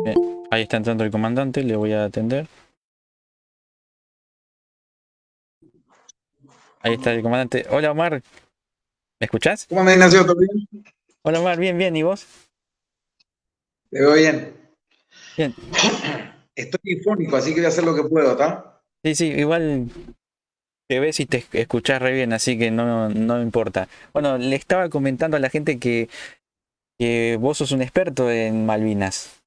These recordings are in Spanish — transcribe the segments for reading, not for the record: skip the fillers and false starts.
Bien, ahí está entrando el comandante, le voy a atender. Ahí está el comandante. Hola Omar, ¿me escuchás? ¿Cómo andas, Ignacio? ¿Todo bien? Hola Omar, bien, bien, ¿y vos? Te veo bien. Bien, Estoy difónico, así que voy a hacer lo que puedo, ¿está? sí, sí, igual te ves y te escuchás re bien, así que no importa. Bueno, le estaba comentando a la gente que vos sos un experto en Malvinas.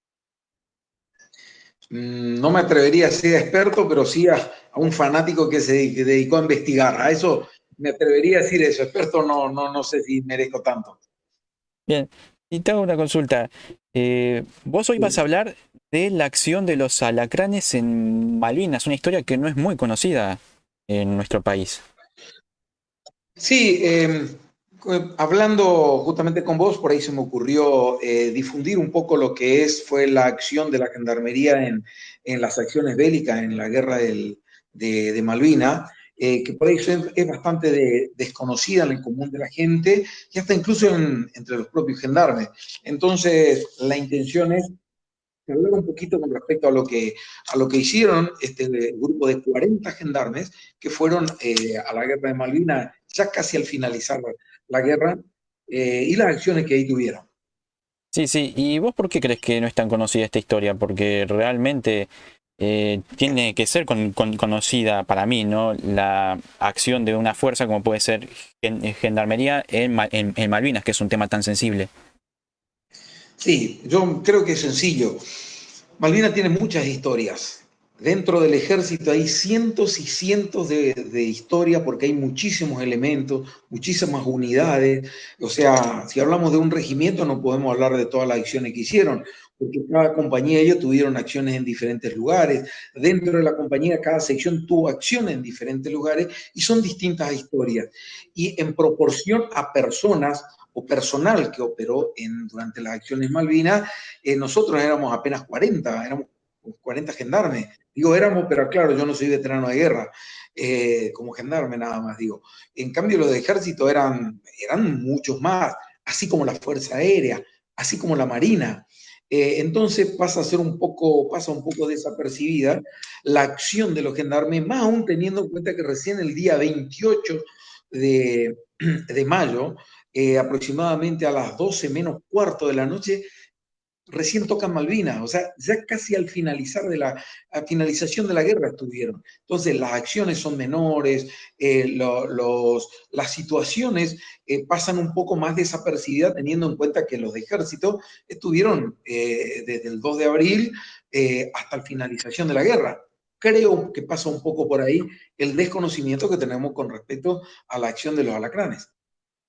No me atrevería a ser experto, pero sí a un fanático que que dedicó a investigar. A eso me atrevería a decir eso. Experto no sé si merezco tanto. Bien, y te hago una consulta. Vos hoy vas a hablar de la acción de los alacranes en Malvinas, una historia que no es muy conocida en nuestro país. Sí, hablando justamente con vos, por ahí se me ocurrió difundir un poco lo que fue la acción de la gendarmería en las acciones bélicas en la guerra de Malvinas, que por ahí es bastante desconocida en el común de la gente y hasta incluso entre los propios gendarmes. Entonces, la intención es hablar un poquito con respecto a lo que hicieron este grupo de 40 gendarmes que fueron a la guerra de Malvinas ya casi al finalizar la guerra y las acciones que ahí tuvieron. Sí, sí. ¿Y vos por qué crees que no es tan conocida esta historia? Porque realmente tiene que ser conocida para mí, ¿no? La acción de una fuerza como puede ser Gendarmería en Malvinas, que es un tema tan sensible. Sí, yo creo que es sencillo. Malvinas tiene muchas historias. Dentro del ejército hay cientos y cientos de historias porque hay muchísimos elementos, muchísimas unidades. O sea, si hablamos de un regimiento no podemos hablar de todas las acciones que hicieron, porque cada compañía ellos tuvieron acciones en diferentes lugares. Dentro de la compañía cada sección tuvo acciones en diferentes lugares y son distintas historias. Y en proporción a personas o personal que operó durante las acciones Malvinas, nosotros éramos apenas 40, éramos 40 gendarmes. Digo, éramos, pero claro, yo no soy veterano de guerra, como gendarme nada más, digo. En cambio, los de ejército eran muchos más, así como la Fuerza Aérea, así como la Marina. Entonces pasa un poco desapercibida la acción de los gendarmes, más aún teniendo en cuenta que recién el día 28 de, de mayo, aproximadamente a las 12 menos cuarto de la noche, recién tocan Malvinas, o sea, ya casi al finalizar a finalización de la guerra estuvieron. Entonces, las acciones son menores, las situaciones pasan un poco más desapercibidas teniendo en cuenta que los de ejército estuvieron desde el 2 de abril hasta la finalización de la guerra. Creo que pasa un poco por ahí el desconocimiento que tenemos con respecto a la acción de los alacranes.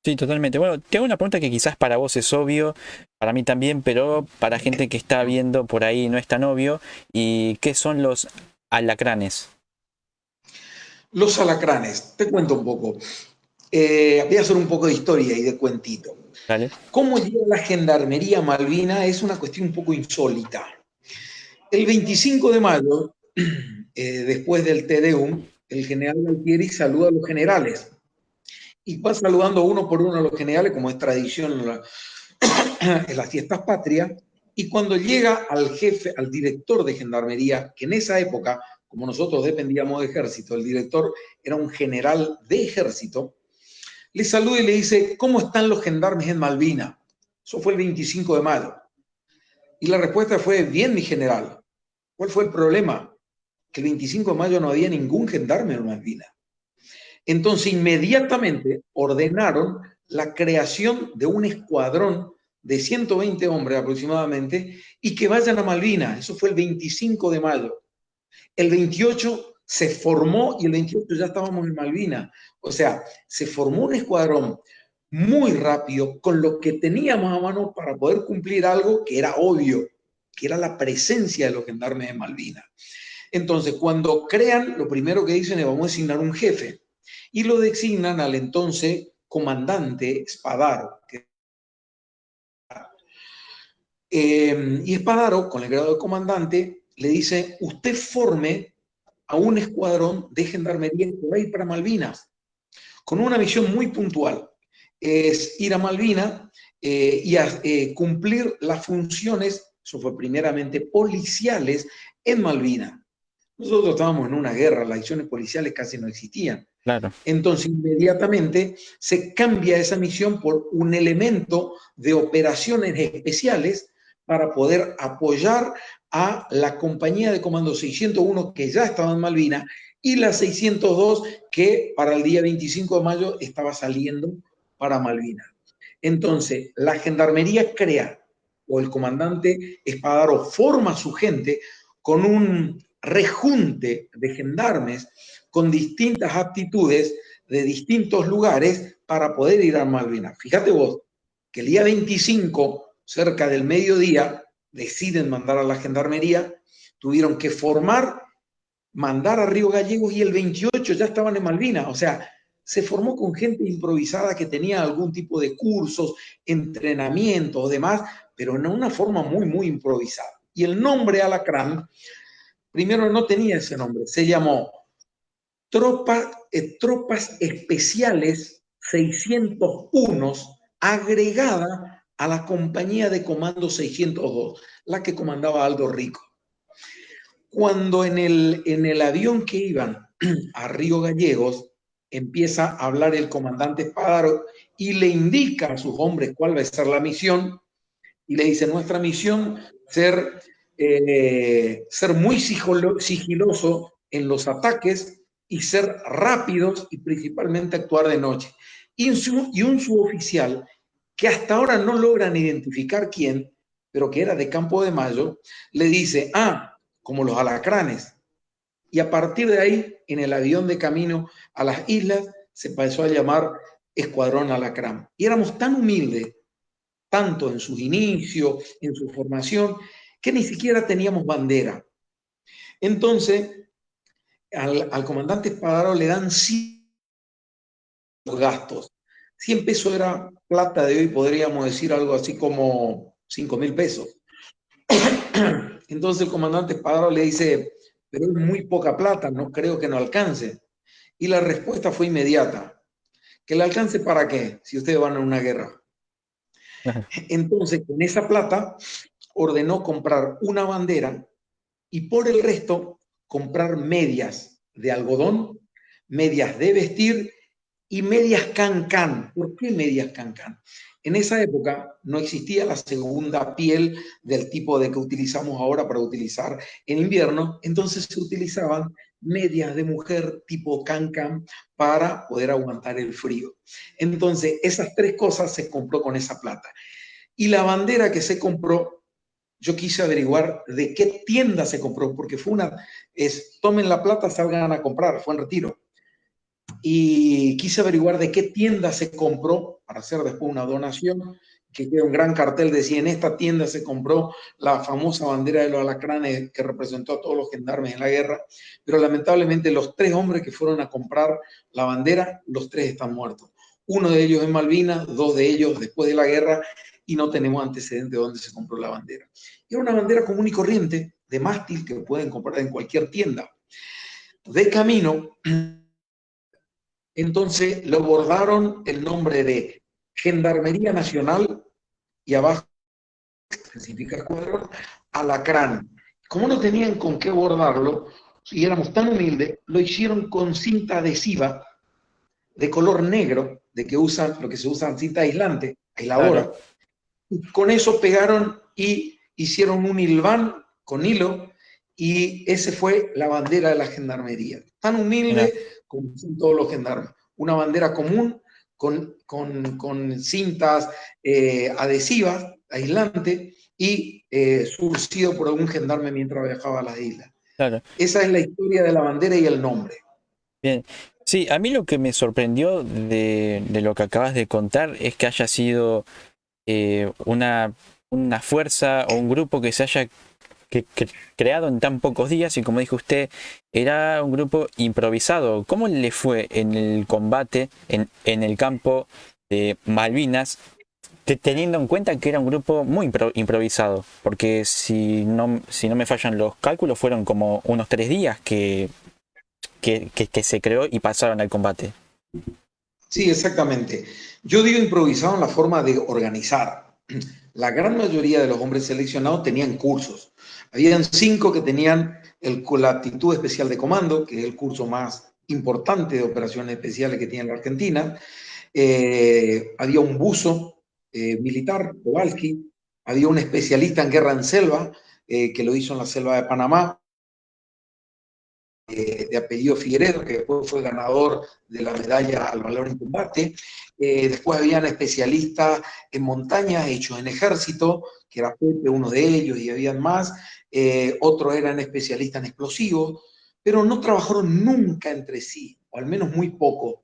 Sí, totalmente. Bueno, te hago una pregunta que quizás para vos es obvio, para mí también, pero para gente que está viendo por ahí no es tan obvio. ¿Y qué son los alacranes? Los alacranes, te cuento un poco. Voy a hacer un poco de historia y de cuentito. ¿Vale? ¿Cómo llega la gendarmería Malvina? Es una cuestión un poco insólita. El 25 de mayo, después del Te Deum, el general Galtieri saluda a los generales y va saludando uno por uno a los generales, como es tradición en las fiestas patrias, y cuando llega al jefe, al director de gendarmería, que en esa época, como nosotros dependíamos de ejército, el director era un general de ejército, le saluda y le dice, ¿cómo están los gendarmes en Malvina? Eso fue el 25 de mayo. Y la respuesta fue, bien, mi general. ¿Cuál fue el problema? Que el 25 de mayo no había ningún gendarme en Malvina. Entonces, inmediatamente ordenaron la creación de un escuadrón de 120 hombres aproximadamente y que vayan a Malvina. Eso fue el 25 de mayo. El 28 se formó y el 28 ya estábamos en Malvina. O sea, se formó un escuadrón muy rápido con lo que teníamos a mano para poder cumplir algo que era obvio, que era la presencia de los gendarmes en Malvina. Entonces, cuando crean, lo primero que dicen es vamos a designar un jefe y lo designan al entonces comandante Espadaro. Y Espadaro, con el grado de comandante, le dice, usted forme a un escuadrón de gendarmería que va a ir para Malvinas, con una misión muy puntual. Es ir a Malvinas y cumplir las funciones eso fue primeramente policiales en Malvinas. Nosotros estábamos en una guerra, las acciones policiales casi no existían. Claro. Entonces, inmediatamente se cambia esa misión por un elemento de operaciones especiales para poder apoyar a la compañía de comando 601 que ya estaba en Malvinas y la 602 que para el día 25 de mayo estaba saliendo para Malvinas. Entonces, la gendarmería crea, o el comandante Espadaro forma a su gente con un rejunte de gendarmes con distintas aptitudes de distintos lugares para poder ir a Malvinas. Fíjate vos que el día 25, cerca del mediodía, deciden mandar a la gendarmería, tuvieron que formar, mandar a Río Gallegos y el 28 ya estaban en Malvinas. O sea, se formó con gente improvisada que tenía algún tipo de cursos, entrenamiento o demás, pero en una forma muy, muy improvisada. Y el nombre Alacrán, primero no tenía ese nombre, se llamó Tropas Especiales 601 agregada a la compañía de comando 602, la que comandaba Aldo Rico. Cuando en el avión que iban a Río Gallegos, empieza a hablar el comandante Espadaro y le indica a sus hombres cuál va a ser la misión, y le dice, nuestra misión ser muy sigiloso en los ataques y ser rápidos y principalmente actuar de noche. Y un suboficial que hasta ahora no logran identificar quién, pero que era de Campo de Mayo, le dice, como los alacranes. Y a partir de ahí, en el avión de camino a las islas, se pasó a llamar Escuadrón Alacrán. Y éramos tan humildes, tanto en sus inicios, en su formación, que ni siquiera teníamos bandera. Entonces, al comandante Espadaro le dan 100 gastos. 100 pesos era plata de hoy, podríamos decir algo así como 5.000 pesos. Entonces el comandante Espadaro le dice, pero es muy poca plata, no creo que no alcance. Y la respuesta fue inmediata. ¿Que le alcance para qué? Si ustedes van a una guerra. Entonces, con esa plata, ordenó comprar una bandera y por el resto comprar medias de algodón, medias de vestir y medias can-can. ¿Por qué medias can-can? En esa época no existía la segunda piel del tipo de que utilizamos ahora para utilizar en invierno, entonces se utilizaban medias de mujer tipo can-can para poder aguantar el frío. Entonces, esas tres cosas se compró con esa plata. Y la bandera que se compró, yo quise averiguar de qué tienda se compró, porque fue tomen la plata, salgan a comprar, fue en Retiro. Y quise averiguar de qué tienda se compró para hacer después una donación, que queda un gran cartel, decía, en esta tienda se compró la famosa bandera de los alacranes que representó a todos los gendarmes en la guerra, pero lamentablemente los 3 hombres que fueron a comprar la bandera, los 3 están muertos. Uno de ellos en Malvinas, 2 de ellos después de la guerra, y no tenemos antecedentes de dónde se compró la bandera. Era una bandera común y corriente, de mástil, que pueden comprar en cualquier tienda. De camino, entonces lo bordaron el nombre de Gendarmería Nacional y abajo especifica Escuadrón Alacrán. Como no tenían con qué bordarlo, y éramos tan humildes, lo hicieron con cinta adhesiva de color negro, de que usan lo que se usa en cinta aislante, aisladora. Claro. Y con eso pegaron y hicieron un hilván con hilo, y ese fue la bandera de la gendarmería. Tan humilde como son todos los gendarmes. Una bandera común con cintas adhesivas, aislantes, y surcido por algún gendarme mientras viajaba a las islas. Claro. Esa es la historia de la bandera y el nombre. Bien. Sí, a mí lo que me sorprendió de lo que acabas de contar es que haya sido una fuerza o un grupo que se haya creado en tan pocos días, y como dijo usted, era un grupo improvisado. ¿Cómo le fue en el combate en el campo de Malvinas, teniendo en cuenta que era un grupo muy improvisado? Porque si no me fallan los cálculos, fueron como unos 3 días que se creó y pasaron al combate. Sí, exactamente. Yo digo improvisado en la forma de organizar. la gran mayoría de los hombres seleccionados tenían cursos. Habían 5 que tenían la aptitud especial de comando, que es el curso más importante de operaciones especiales que tiene la Argentina. Había un buzo militar, Kowalski. Había un especialista en guerra en selva, que lo hizo en la selva de Panamá, de apellido Figueredo, que después fue ganador de la medalla al valor en combate. Después habían especialistas en montañas hechos en ejército, que era Pepe uno de ellos, y habían más. Otros eran especialistas en explosivos, pero no trabajaron nunca entre sí, o al menos muy poco.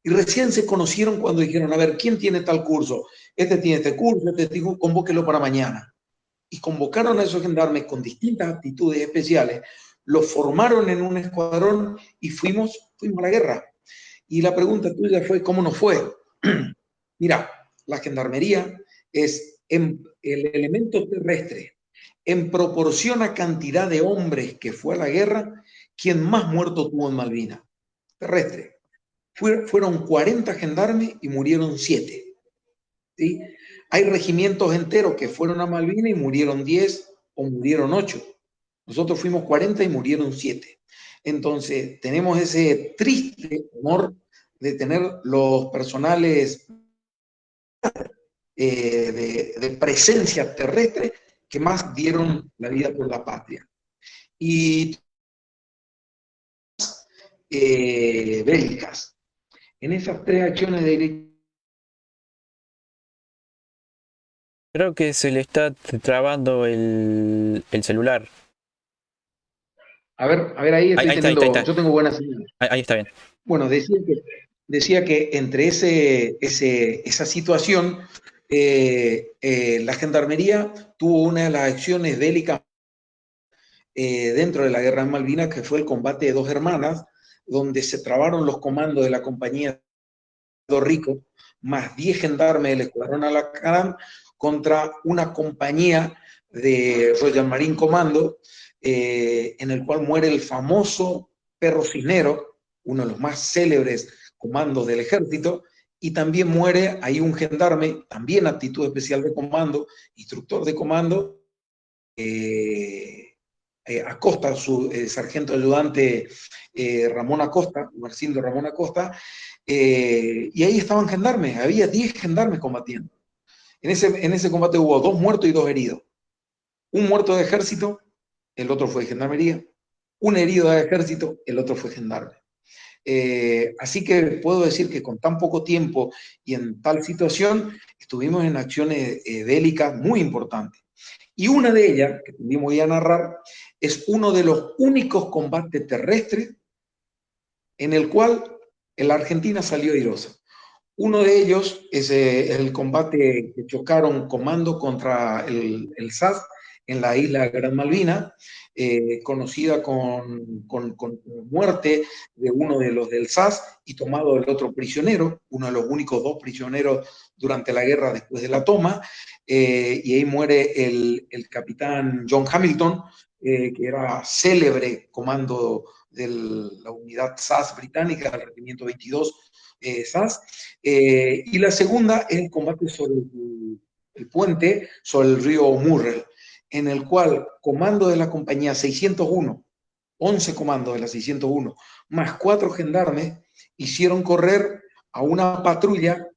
Y recién se conocieron cuando dijeron, a ver, ¿quién tiene tal curso? Este tiene este curso, este dijo, convóquelo para mañana. Y convocaron a esos gendarmes con distintas aptitudes especiales, los formaron en un escuadrón y fuimos a la guerra. Y la pregunta tuya fue, ¿cómo nos fue? Mira, la gendarmería es el elemento terrestre en proporción a cantidad de hombres que fue a la guerra, quien más muertos tuvo en Malvinas. Terrestre. Fueron 40 gendarmes y murieron 7. ¿Sí? Hay regimientos enteros que fueron a Malvinas y murieron 10 o murieron 8. Nosotros fuimos 40 y murieron 7. Entonces, tenemos ese triste honor de tener los personales de presencia terrestre que más dieron la vida por la patria. Y bélicas. En esas 3 acciones de... Creo que se le está trabando el celular. A ver, ahí estoy Ahí teniendo, está. yo tengo buena señal. Ahí está bien. Bueno, decía que entre esa situación, la gendarmería tuvo una de las acciones bélicas dentro de la guerra de Malvinas, que fue el combate de 2 hermanas, donde se trabaron los comandos de la compañía Rico, más 10 gendarmes del escuadrón Alacarán, contra una compañía de Royal Marine Commando, en el cual muere el famoso Perro Cisnero, uno de los más célebres comandos del ejército, y también muere ahí un gendarme, también aptitud especial de comando, instructor de comando, Acosta, su sargento ayudante Ramón Acosta, Marcindo Ramón Acosta, y ahí estaban gendarmes, había 10 gendarmes combatiendo. En ese combate hubo 2 muertos y 2 heridos. Un muerto de ejército, el otro fue de gendarmería. Un herido de ejército, el otro fue gendarme. Así que puedo decir que con tan poco tiempo y en tal situación, estuvimos en acciones bélicas muy importantes. Y una de ellas, que también voy a narrar, es uno de los únicos combates terrestres en el cual la Argentina salió airosa. Uno de ellos es el combate que chocaron comando contra el SAS en la isla Gran Malvina, conocida con muerte de uno de los del SAS y tomado el otro prisionero, uno de los únicos 2 prisioneros durante la guerra después de la toma, y ahí muere el capitán John Hamilton, que era célebre comando de la unidad SAS británica, del regimiento 22 SAS, y la segunda es el combate sobre el puente, sobre el río Murrell, en el cual comando de la compañía 601, 11 comandos de la 601, más 4 gendarmes, hicieron correr a una patrulla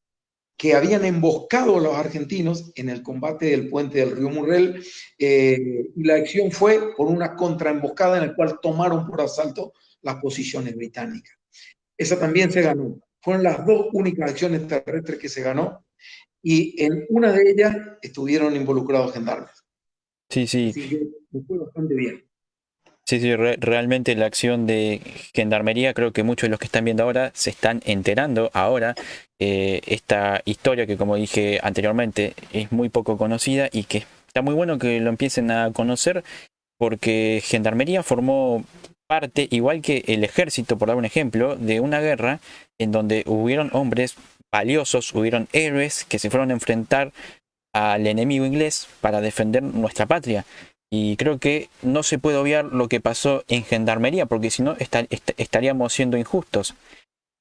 que habían emboscado a los argentinos en el combate del puente del río Murrell, y la acción fue por una contraemboscada en la cual tomaron por asalto las posiciones británicas. Esa también se ganó. Fueron las 2 únicas acciones terrestres que se ganó, y en una de ellas estuvieron involucrados gendarmes. Sí, sí. Así que me fue bastante bien. Sí, sí, realmente la acción de gendarmería, creo que muchos de los que están viendo ahora se están enterando ahora. Esta historia que, como dije anteriormente, es muy poco conocida y que está muy bueno que lo empiecen a conocer, porque gendarmería formó parte, igual que el ejército, por dar un ejemplo, de una guerra en donde hubieron hombres valiosos, hubieron héroes que se fueron a enfrentar al enemigo inglés para defender nuestra patria. Y creo que no se puede obviar lo que pasó en gendarmería, porque si no estaríamos siendo injustos.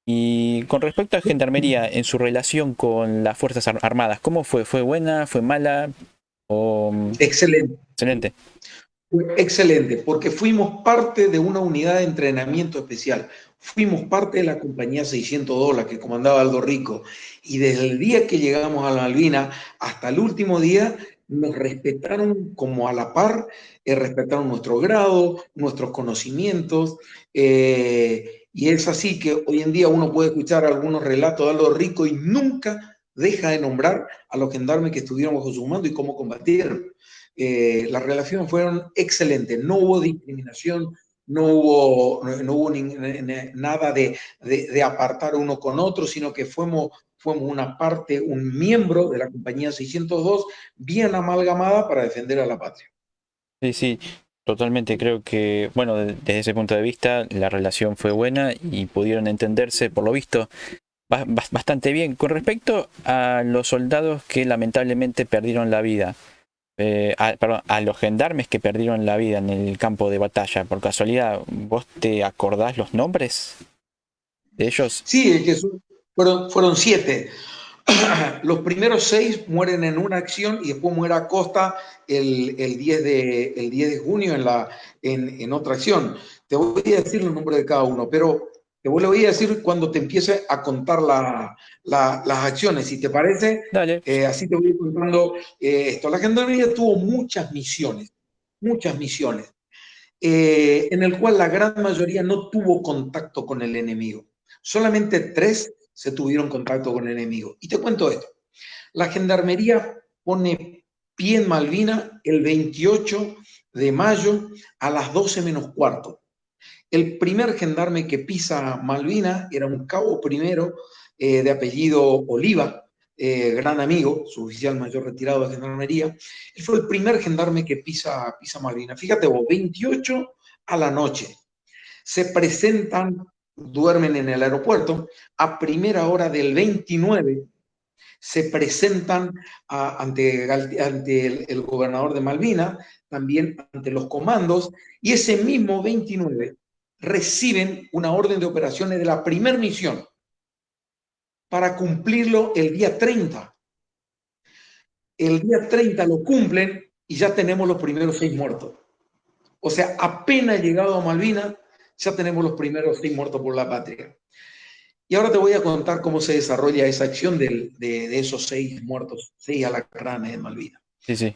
Y con respecto a Gendarmería, en su relación con las Fuerzas Armadas, ¿cómo fue? ¿Fue buena? ¿Fue mala? ¿O Excelente. excelente? Fue excelente, porque fuimos parte de una unidad de entrenamiento especial. Fuimos parte de la compañía 600 dólares que comandaba Aldo Rico. Y desde el día que llegamos a la Malvina hasta el último día, nos respetaron como a la par, respetaron nuestro grado, nuestros conocimientos. Y es así que hoy en día uno puede escuchar algunos relatos de Aldo Rico y nunca deja de nombrar a los gendarmes que estuvieron bajo su mando y cómo combatieron. Las relaciones fueron excelentes, no hubo discriminación, no hubo nada de apartar uno con otro, sino que fuimos una parte, un miembro de la compañía 602, bien amalgamada para defender a la patria. Sí, sí, totalmente. Creo que, bueno, desde ese punto de vista, la relación fue buena y pudieron entenderse, por lo visto, bastante bien. Con respecto a los soldados que lamentablemente perdieron la vida, perdón, a los gendarmes que perdieron la vida en el campo de batalla, por casualidad, ¿vos te acordás los nombres de ellos? Sí, es que fueron 7. Los primeros 6 mueren en una acción y después muere Acosta el 10 de junio en otra acción. Te voy a decir los nombres de cada uno, pero te lo voy a decir cuando te empiece a contar las acciones. Si te parece, Dale, así te voy a ir contando esto. La Gendarmería tuvo muchas misiones, en el cual la gran mayoría no tuvo contacto con el enemigo. Solamente 3 se tuvieron contacto con el enemigo. Y te cuento esto. La Gendarmería pone pie en Malvina el 28 de mayo a las 12 menos cuarto. El primer gendarme que pisa Malvina era un cabo primero de apellido Oliva, gran amigo, su oficial mayor retirado de Gendarmería. Él fue el primer gendarme que pisa Malvina. Fíjate vos, 28 a la noche. Se presentan, duermen en el aeropuerto. A primera hora del 29 se presentan ante el gobernador de Malvina, también ante los comandos, y ese mismo 29 reciben una orden de operaciones de la primera misión para cumplirlo el día 30. El día 30 lo cumplen y ya tenemos los primeros 6 muertos. O sea, apenas llegado a Malvina, ya tenemos los primeros 6 muertos por la patria. Y ahora te voy a contar cómo se desarrolla esa acción de esos 6 muertos, 6 alacranes de Malvina. sí, sí.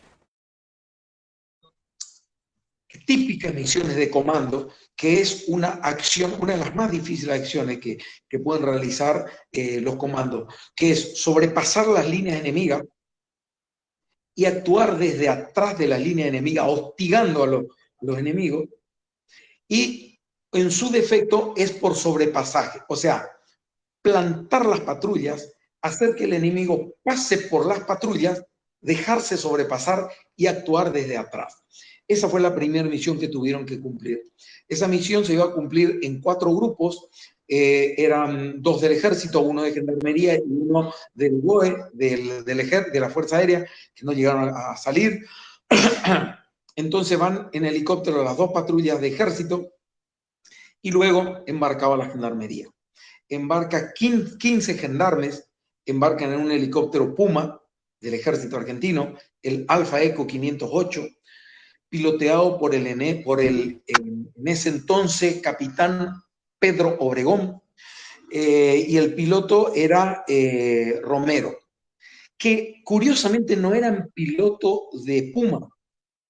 Típicas misiones de comando, que es una acción, una de las más difíciles acciones que pueden realizar los comandos, que es sobrepasar las líneas enemigas y actuar desde atrás de las líneas enemigas, hostigando a los enemigos, y en su defecto es por sobrepasaje, o sea, plantar las patrullas, hacer que el enemigo pase por las patrullas, dejarse sobrepasar y actuar desde atrás. Esa fue la primera misión que tuvieron que cumplir. Esa misión se iba a cumplir en 4 grupos, eran 2 del ejército, uno de gendarmería y uno del GOE, de la Fuerza Aérea, que no llegaron a salir. Entonces van en helicóptero las 2 patrullas de ejército y luego embarcaba la gendarmería. Embarca 15 gendarmes, embarcan en un helicóptero Puma del ejército argentino, el Alfa Eco 508, piloteado en ese entonces capitán Pedro Obregón, y el piloto era Romero, que curiosamente no eran pilotos de Puma,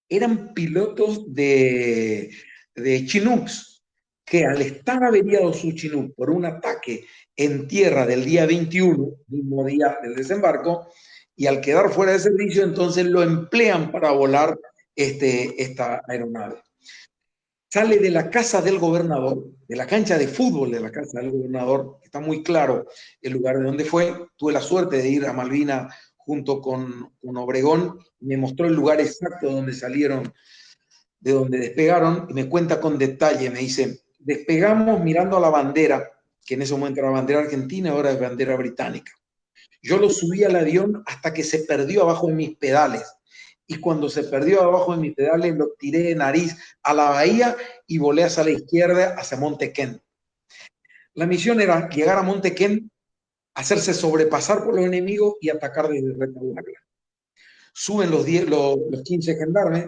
eran pilotos de Chinooks, que al estar averiado su Chinook por un ataque en tierra del día 21, mismo día del desembarco, y al quedar fuera de servicio, entonces lo emplean para volar esta aeronave. Sale de la casa del gobernador, de la cancha de fútbol de la casa del gobernador, está muy claro el lugar de donde fue. Tuve la suerte de ir a Malvina junto con Obregón, me mostró el lugar exacto donde salieron, de donde despegaron, y me cuenta con detalle, me dice, despegamos mirando a la bandera, que en ese momento era la bandera argentina, ahora es bandera británica. Yo lo subí al avión hasta que se perdió abajo de mis pedales. Y cuando se perdió abajo de mis pedales, lo tiré de nariz a la bahía y volé hacia la izquierda, hacia Monte Kent. La misión era llegar a Montequén, hacerse sobrepasar por los enemigos y atacar desde retaguardia. Suben los 15 gendarmes,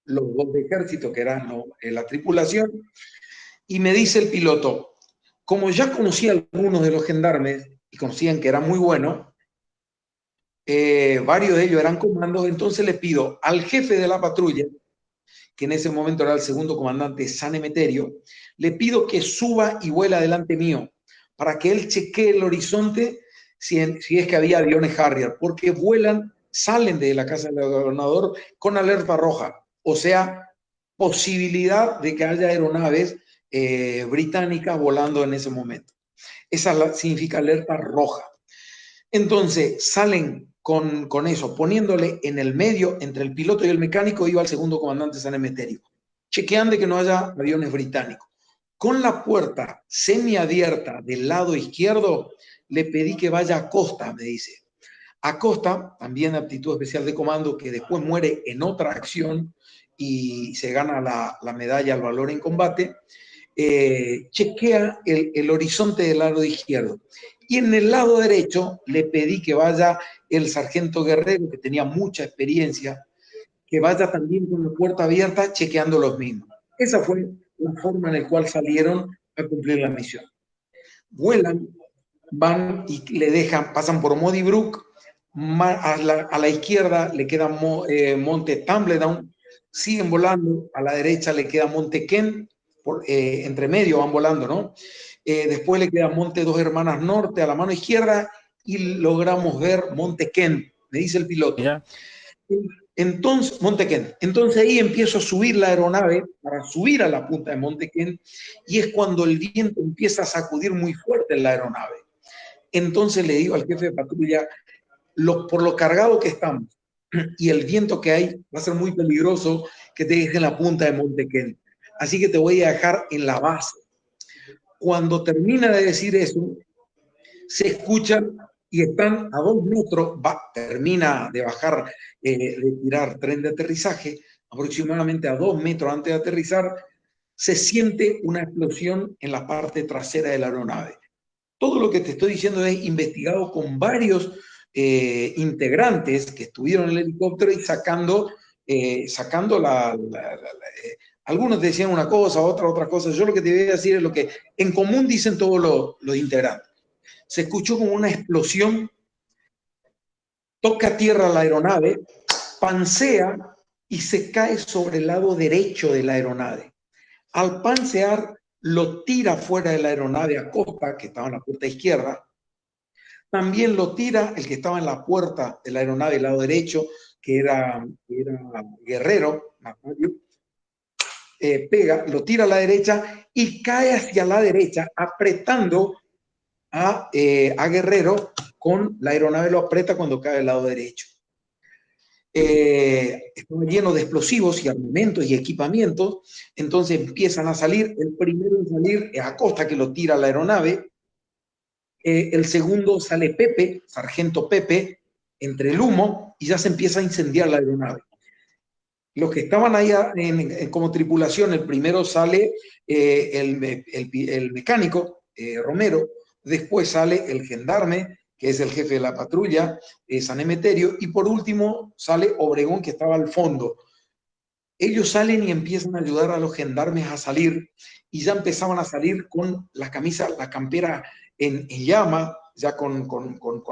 los 2 de ejército, que eran la tripulación, y me dice el piloto, como ya conocía a algunos de los gendarmes y conocían que eran muy buenos, varios de ellos eran comandos, entonces le pido al jefe de la patrulla, que en ese momento era el segundo comandante San Emeterio, le pido que suba y vuela delante mío para que él chequee el horizonte si es que había aviones Harrier, porque vuelan, salen de la casa del gobernador con alerta roja, o sea, posibilidad de que haya aeronaves británicas volando en ese momento. Esa significa alerta roja. Entonces salen con eso, poniéndole en el medio, entre el piloto y el mecánico, iba el segundo comandante San Emeterio, chequeando que no haya aviones británicos. Con la puerta semiabierta del lado izquierdo, le pedí que vaya a Costa, me dice. Acosta, también aptitud especial de comando, que después muere en otra acción y se gana la medalla al valor en combate, chequea el horizonte del lado izquierdo. Y en el lado derecho le pedí que vaya el sargento Guerrero, que tenía mucha experiencia, que vaya también con la puerta abierta chequeando los mismos. Esa fue la forma en la cual salieron a cumplir la misión. Vuelan, van y le dejan, pasan por Muddy Brook, a la izquierda le queda Monte Tumbledown, siguen volando, a la derecha le queda Monte Kent, entre medio van volando, ¿no? Después le queda Monte Dos Hermanas Norte a la mano izquierda y logramos ver Monte Kent, me dice el piloto. Mira. Entonces, Montequén. Entonces ahí empiezo a subir la aeronave para subir a la punta de Montequén y es cuando el viento empieza a sacudir muy fuerte en la aeronave. Entonces le digo al jefe de patrulla, por lo cargado que estamos y el viento que hay, va a ser muy peligroso que te deje en la punta de Montequén. Así que te voy a dejar en la base. Cuando termina de decir eso, se escuchan y están a 2 metros, termina de bajar, de tirar tren de aterrizaje, aproximadamente a 2 metros antes de aterrizar, se siente una explosión en la parte trasera de la aeronave. Todo lo que te estoy diciendo es investigado con varios integrantes que estuvieron en el helicóptero y sacando algunos decían una cosa, otra cosa. Yo lo que te voy a decir es lo que en común dicen todos los integrantes. Se escuchó como una explosión, toca tierra la aeronave, pansea y se cae sobre el lado derecho de la aeronave. Al pansear, lo tira fuera de la aeronave a Costa, que estaba en la puerta izquierda. También lo tira el que estaba en la puerta de la aeronave del lado derecho, que era Guerrero, Natalia. Lo tira a la derecha y cae hacia la derecha, apretando a Guerrero con la aeronave, lo aprieta cuando cae del lado derecho. Estaba lleno de explosivos y armamentos y equipamientos, entonces empiezan a salir. El primero en salir es Acosta, que lo tira a la aeronave. El segundo sale Pepe, sargento Pepe, entre el humo y ya se empieza a incendiar la aeronave. Los que estaban ahí como tripulación, el primero sale el mecánico, Romero, después sale el gendarme, que es el jefe de la patrulla, San Emeterio, y por último sale Obregón, que estaba al fondo. Ellos salen y empiezan a ayudar a los gendarmes a salir, y ya empezaban a salir con la camisa, la campera en llama, ya con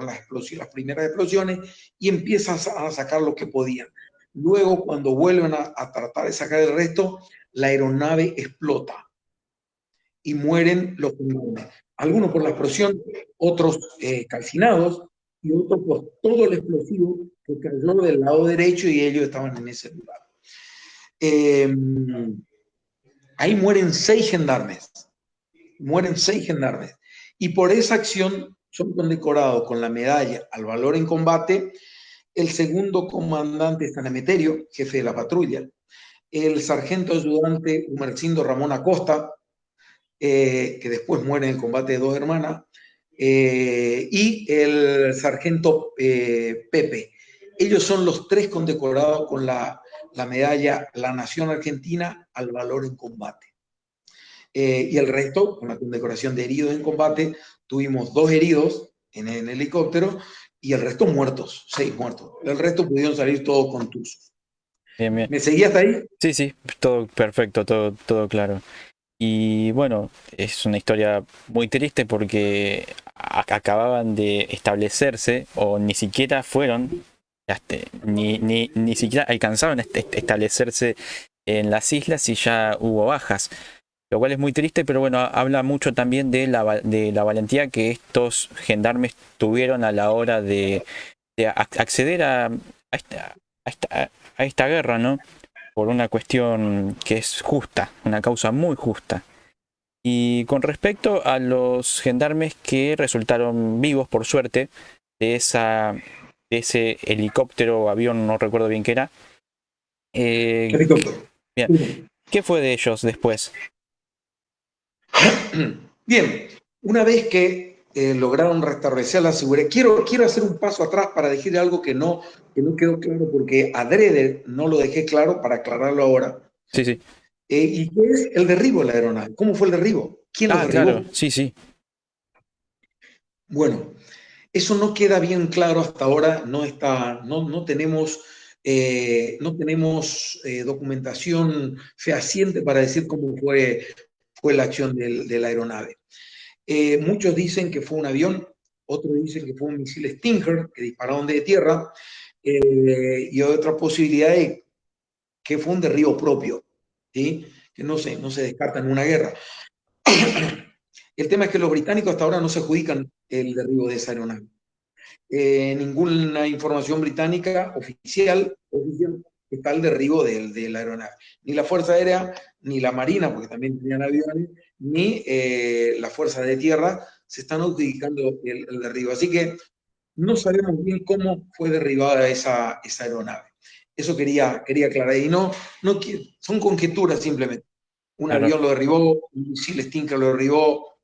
las primeras explosiones, y empiezan a sacar lo que podían. Luego, cuando vuelven a tratar de sacar el resto, la aeronave explota y mueren los gendarmes. Algunos por la explosión, otros calcinados y otros por todo el explosivo que cayó del lado derecho y ellos estaban en ese lugar. Ahí mueren 6 gendarmes. Mueren 6 gendarmes. Y por esa acción son condecorados con la medalla al valor en combate el segundo comandante San Emeterio, jefe de la patrulla, el sargento ayudante Humercindo Ramón Acosta, que después muere en el combate de Dos Hermanas, y el sargento Pepe. Ellos son los 3 condecorados con la medalla La Nación Argentina al valor en combate. y el resto, con la condecoración de heridos en combate, tuvimos 2 heridos en el helicóptero y el resto muertos, 6 muertos. El resto pudieron salir todos contusos. Bien, bien. ¿Me seguí hasta ahí? Sí, sí, todo perfecto, todo claro. Y bueno, es una historia muy triste porque acababan de establecerse o ni siquiera fueron, ni siquiera alcanzaron a establecerse en las islas y ya hubo bajas. Lo cual es muy triste, pero bueno, habla mucho también de de la valentía que estos gendarmes tuvieron a la hora de acceder a esta guerra, ¿no? Por una cuestión que es justa, una causa muy justa. Y con respecto a los gendarmes que resultaron vivos, por suerte, de ese helicóptero o avión, no recuerdo bien qué era, Helicóptero. bien, ¿qué fue de ellos después? Bien, una vez que lograron restablecer la seguridad, quiero hacer un paso atrás para decir algo que no quedó claro, porque adrede no lo dejé claro para aclararlo ahora. Sí, sí. ¿Y qué es el derribo de la aeronave? ¿Cómo fue el derribo? ¿Quién los Ah, claro, derribó? sí, sí. Bueno, eso no queda bien claro hasta ahora, no tenemos, no tenemos documentación fehaciente para decir cómo fue la acción de la aeronave. Muchos dicen que fue un avión, otros dicen que fue un misil Stinger que dispararon de tierra, y otra posibilidad es que fue un derribo propio, ¿sí? Que no se descarta en una guerra. El tema es que los británicos hasta ahora no se adjudican el derribo de esa aeronave. Ninguna información británica oficial está el derribo de la aeronave. Ni la Fuerza Aérea, ni la Marina, porque también tenían aviones, ni la Fuerza de Tierra se están adjudicando el derribo. Así que no sabemos bien cómo fue derribada esa aeronave. Eso quería aclarar. Y no son conjeturas simplemente. Un Claro, avión lo derribó, un misil Stinger lo derribó,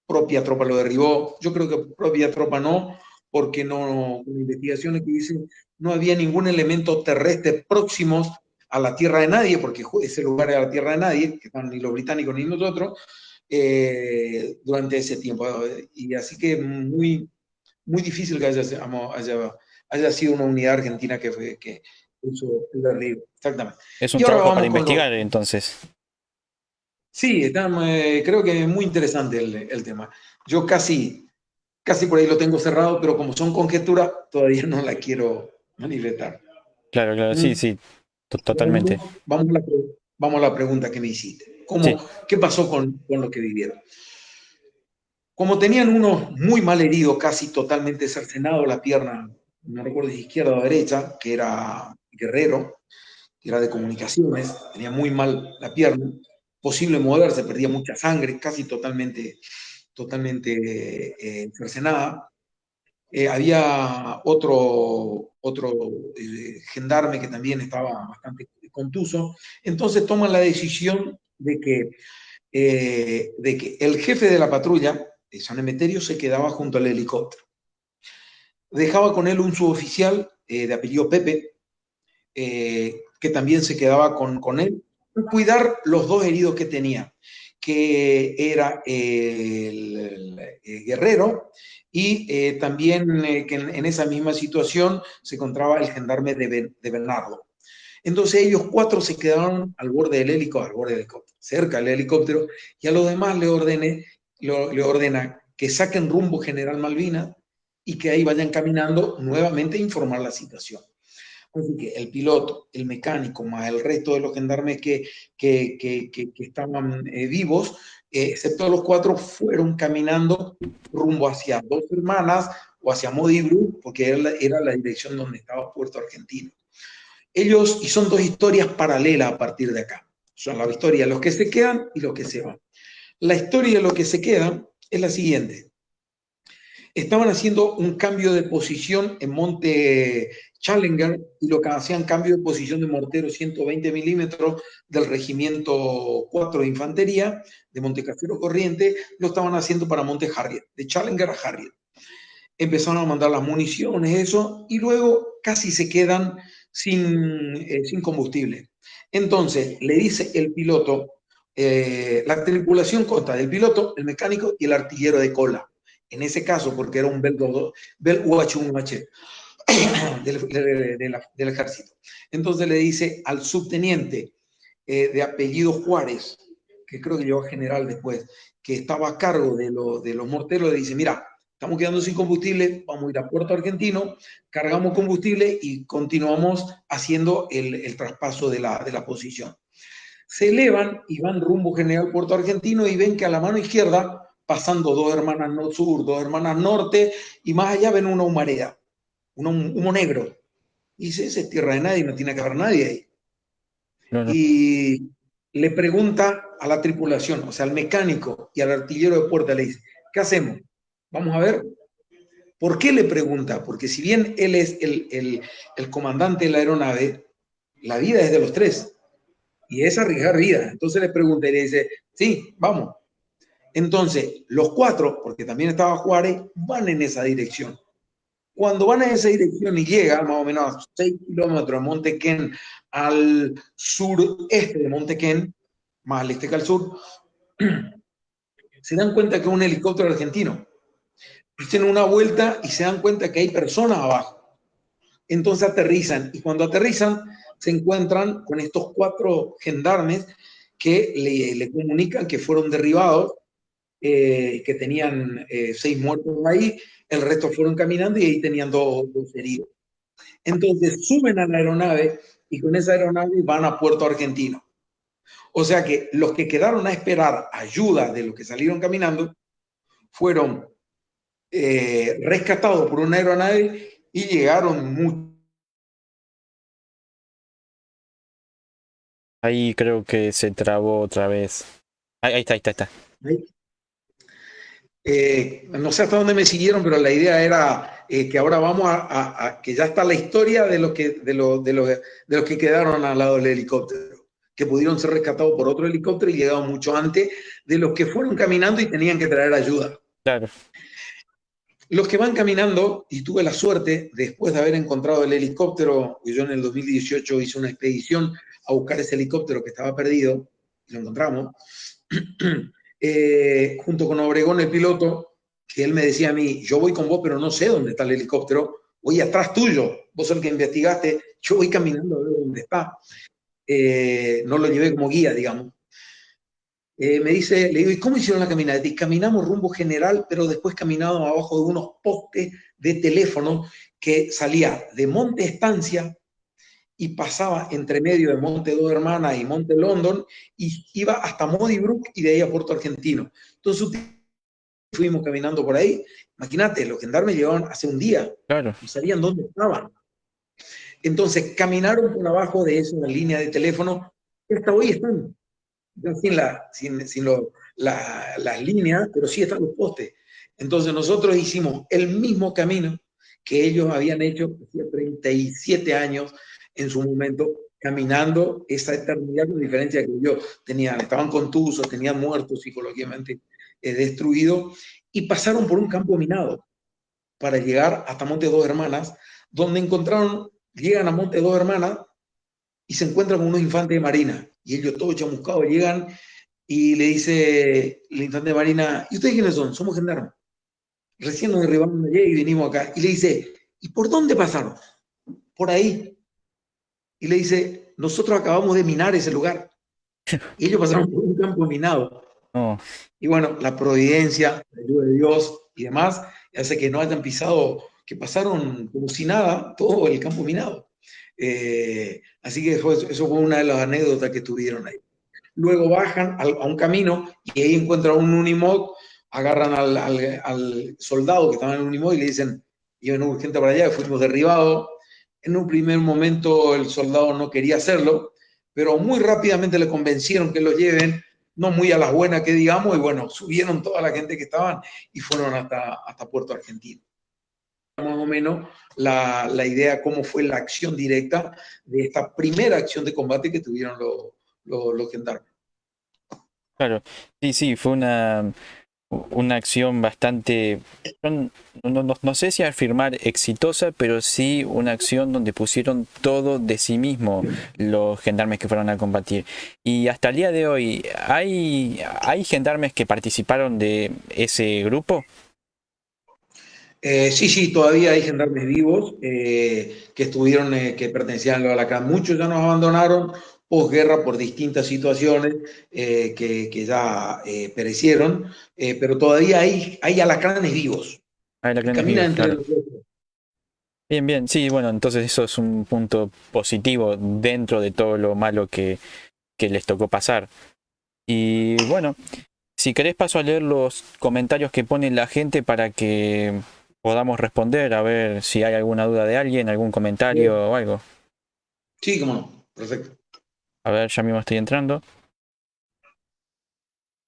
propia tropa lo derribó. Yo creo que propia tropa no, porque no, con investigaciones que dicen no había ningún elemento terrestre próximos a la tierra de nadie, porque ese lugar era la tierra de nadie, que estaban ni los británicos ni nosotros, durante ese tiempo. Y así que muy difícil que haya sido una unidad argentina que hizo el derribo. Exactamente. es un Y ahora trabajo para vamos con los... investigar entonces. Sí, creo que es muy interesante el tema. Yo casi por ahí lo tengo cerrado, pero como son conjeturas, todavía no la quiero manifestar. Claro, claro, sí, ¿Mm? sí, totalmente. Vamos a la pregunta que me hiciste. Sí, ¿Qué pasó con lo que vivieron? Como tenían uno muy mal herido, casi totalmente cercenado la pierna, no recuerdo si izquierda o derecha, que era guerrero, que era de comunicaciones, tenía muy mal la pierna, posible moverse, perdía mucha sangre, casi totalmente cercenada. Había otro gendarme que también estaba bastante contuso. Entonces toman la decisión de que el jefe de la patrulla, San Emeterio, se quedaba junto al helicóptero. Dejaba con él un suboficial de apellido Pepe, que también se quedaba con él, cuidar los 2 heridos que tenía, que era el guerrero y también que en esa misma situación se encontraba el gendarme de Bernardo. Entonces ellos 4 se quedaron al borde del helicóptero, cerca del helicóptero, y a los demás le ordena que saquen rumbo General Malvina y que ahí vayan caminando nuevamente a informar la situación. Así que el piloto, el mecánico, más el resto de los gendarmes que estaban vivos, excepto los 4, fueron caminando rumbo hacia Dos Hermanas o hacia Modibru, porque era la dirección donde estaba Puerto Argentino. Y son 2 historias paralelas a partir de acá. Son la historia de los que se quedan y los que se van. La historia de los que se quedan es la siguiente. Estaban haciendo un cambio de posición en Monte Challenger y lo que hacían cambio de posición de mortero 120 milímetros del regimiento 4 de infantería de Montecasero Corriente, lo estaban haciendo para Monte Harriet, de Challenger a Harriet. Empezaron a mandar las municiones, eso, y luego casi se quedan sin combustible. Entonces le dice el piloto, La tripulación consta del piloto, el mecánico y el artillero de cola. En ese caso, porque era un Bell UH-1H del ejército. Entonces le dice al subteniente de apellido Juárez, que creo que llegó a general después, que estaba a cargo de los morteros, le dice, mira, estamos quedando sin combustible, vamos a ir a Puerto Argentino, cargamos combustible y continuamos haciendo el traspaso de la posición. Se elevan y van rumbo General Puerto Argentino y ven que a la mano izquierda, pasando dos hermanas sur, dos hermanas norte, y más allá ven una humareda, un humo negro. Y dice, esa es tierra de nadie, no tiene que haber nadie ahí. Claro. Y le pregunta a la tripulación, o sea, al mecánico y al artillero de puerta, le dice, ¿qué hacemos? Vamos a ver. ¿Por qué le pregunta? Porque si bien él es el comandante de la aeronave, la vida es de los tres y es arriesgar vida. Entonces le pregunta y le dice, sí, vamos. Entonces, los cuatro, porque también estaba Juárez, van en esa dirección. Cuando van en esa dirección y llegan más o menos a 6 kilómetros de Montequén, al sureste de Montequén, más al este que al sur, se dan cuenta que es un helicóptero argentino. Hacen una vuelta y se dan cuenta que hay personas abajo. Entonces aterrizan y cuando aterrizan se encuentran con estos cuatro gendarmes que le comunican que fueron derribados, que tenían 6 muertos ahí, el resto fueron caminando y ahí tenían dos heridos. Entonces suben a la aeronave y con esa aeronave van a Puerto Argentino. O sea que los que quedaron a esperar ayuda de los que salieron caminando fueron rescatados por una aeronave y llegaron muchos. Ahí creo que se trabó otra vez. Ahí está, ahí está, ahí está. No sé hasta dónde me siguieron, pero la idea era que ahora vamos que ya está la historia de los que quedaron al lado del helicóptero, que pudieron ser rescatados por otro helicóptero y llegaron mucho antes de los que fueron caminando y tenían que traer ayuda. Claro. Los que van caminando, y tuve la suerte, después de haber encontrado el helicóptero, que yo en el 2018 hice una expedición a buscar ese helicóptero que estaba perdido, y lo encontramos, junto con Obregón, el piloto, que él me decía a mí, yo voy con vos, pero no sé dónde está el helicóptero, voy atrás tuyo, vos sos el que investigaste, yo voy caminando a ver dónde está. No lo llevé como guía, digamos. Me dice, le digo, ¿y cómo hicieron la caminata? Y caminamos rumbo general, pero después caminamos abajo de unos postes de teléfono que salía de Monte Estancia y pasaba entre medio de Monte Dos Hermanas y Monte London y iba hasta Modi Brook y de ahí a Puerto Argentino. Entonces fuimos caminando por ahí. Imagínate, los gendarmes llevaban hace un día, Claro. no sabían dónde estaban. Entonces caminaron por abajo de esa línea de teléfono y hasta hoy están sin las líneas, pero sí están los postes. Entonces nosotros hicimos el mismo camino que ellos habían hecho hacía 37 años en su momento, caminando esa eternidad, con diferencia que yo tenían, estaban contusos, tenían muertos psicológicamente destruidos, y pasaron por un campo minado para llegar hasta Monte Dos Hermanas, donde llegan a Monte Dos Hermanas y se encuentran con unos infantes de marina. Y ellos todos chamuscados llegan y le dice el infante de marina, ¿y ustedes quiénes son? Somos gendarmes. Recién nos derribamos ayer y venimos acá. Y le dice, ¿y por dónde pasaron? Por ahí. Y le dice, nosotros acabamos de minar ese lugar. Y ellos pasaron por un campo minado. No, Y bueno, la providencia, la ayuda de Dios y demás, hace que no hayan pisado, que pasaron como si nada todo el campo minado. Así que eso fue una de las anécdotas que tuvieron ahí. Luego bajan a un camino y ahí encuentran un Unimog, agarran al soldado que estaba en el Unimog y le dicen, lleven urgente para allá, fuimos derribados. En un primer momento el soldado no quería hacerlo, pero muy rápidamente le convencieron que lo lleven, no muy a las buenas que digamos, y bueno, subieron toda la gente que estaban y fueron hasta Puerto Argentino. Más o menos la idea, cómo fue la acción directa de esta primera acción de combate que tuvieron los gendarmes. claro. Sí, sí, fue una. una acción bastante, no sé si afirmar exitosa, pero sí una acción donde pusieron todo de sí mismo los gendarmes que fueron a combatir. Y hasta el día de hoy, ¿hay gendarmes que participaron de ese grupo? Sí, sí, todavía hay gendarmes vivos que estuvieron, que pertenecían a la CAN. Muchos ya nos abandonaron posguerra por distintas situaciones que ya perecieron, pero todavía hay alacranes vivos Hay y lacranes caminan vivos, entre claro. nosotros. Bien, bien, sí, bueno, entonces eso es un punto positivo dentro de todo lo malo que les tocó pasar. Y bueno, si querés paso a leer los comentarios que pone la gente para que podamos responder, a ver si hay alguna duda de alguien, algún comentario o algo. Sí, cómo no, perfecto. A ver, ya mismo estoy entrando.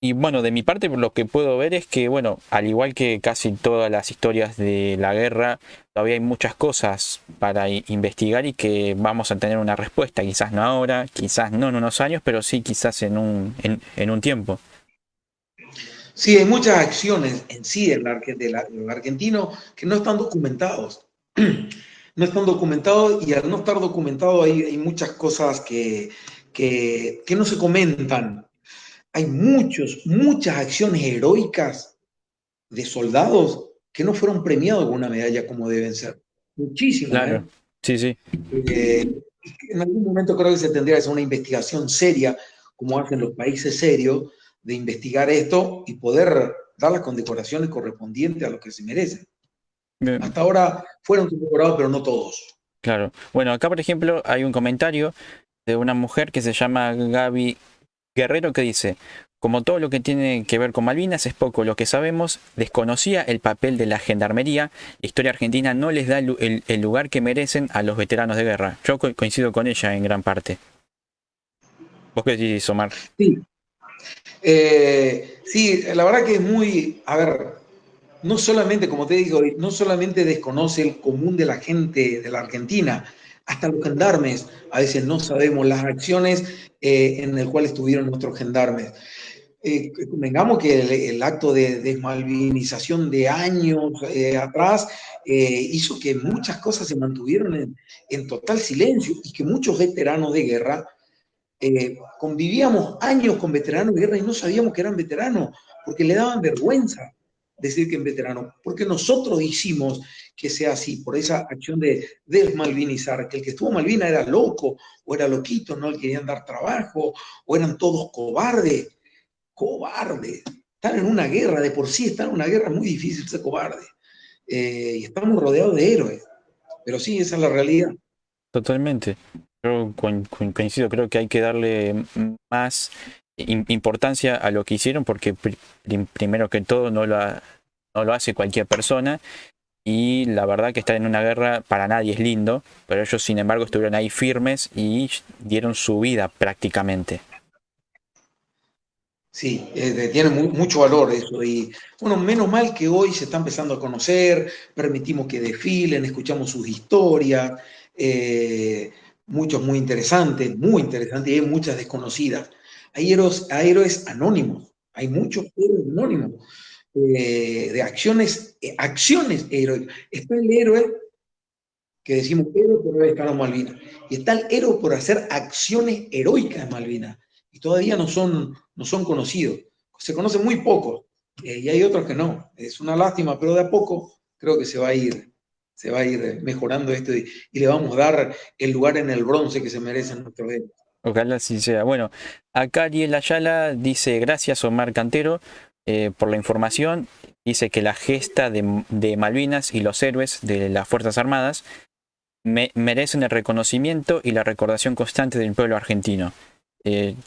Y bueno, de mi parte lo que puedo ver es que, bueno, al igual que casi todas las historias de la guerra, todavía hay muchas cosas para investigar y que vamos a tener una respuesta, quizás no ahora, quizás no en unos años, pero sí quizás en un tiempo. Sí, hay muchas acciones en sí del argentino que no están documentados. No están documentados y al no estar documentado hay muchas cosas que no se comentan. Hay muchas acciones heroicas de soldados que no fueron premiados con una medalla como deben ser. Muchísimas, Claro, ¿eh? sí, sí. En algún momento creo que se tendría que hacer una investigación seria, como hacen los países serios, de investigar esto y poder dar las condecoraciones correspondientes a los que se merecen. Bien, Hasta ahora fueron condecorados, pero no todos. claro. Bueno, acá por ejemplo hay un comentario de una mujer que se llama Gaby Guerrero que dice, como todo lo que tiene que ver con Malvinas es poco lo que sabemos, desconocía el papel de la gendarmería, la historia argentina no les da el lugar que merecen a los veteranos de guerra. Yo coincido con ella en gran parte. ¿Vos qué decís, Omar? Sí, sí, la verdad que es muy, a ver, no solamente, como te digo, no solamente desconoce el común de la gente de la Argentina, hasta los gendarmes, a veces no sabemos las acciones en el cual estuvieron nuestros gendarmes. Convengamos que el acto de desmalvinización de años atrás hizo que muchas cosas se mantuvieron en total silencio y que muchos veteranos de guerra convivíamos años con veteranos de guerra y no sabíamos que eran veteranos, porque le daban vergüenza decir que eran veteranos, porque nosotros hicimos que sea así, por esa acción de desmalvinizar, que el que estuvo en Malvinas era loco, o era loquito, no le querían dar trabajo, o eran todos cobardes, cobardes. Están en una guerra, de por sí están en una guerra, es muy difícil ser cobarde. Y estamos rodeados de héroes, pero sí, esa es la realidad. Totalmente. Yo coincido, creo que hay que darle más importancia a lo que hicieron porque primero que todo no lo hace cualquier persona. Y la verdad que estar en una guerra para nadie es lindo, pero ellos sin embargo estuvieron ahí firmes y dieron su vida prácticamente. Sí, tiene mucho valor eso. Y bueno, menos mal que hoy se está empezando a conocer, permitimos que desfilen, escuchamos sus historias, eh, muchos muy interesantes, y hay muchas desconocidas. Hay héroes anónimos, hay muchos héroes anónimos de acciones heroicas. Está el héroe que decimos héroe por haber estado en Malvinas. Y está el héroe por hacer acciones heroicas en Malvinas. Y todavía no son conocidos. Se conocen muy pocos. Y hay otros que no. Es una lástima, pero de a poco creo que se va a ir mejorando esto y le vamos a dar el lugar en el bronce que se merecen nuestros héroes. Ojalá así sea. Bueno, acá Ariel Ayala dice gracias Omar Cantero por la información. Dice que la gesta de Malvinas y los héroes de las Fuerzas Armadas merecen el reconocimiento y la recordación constante del pueblo argentino.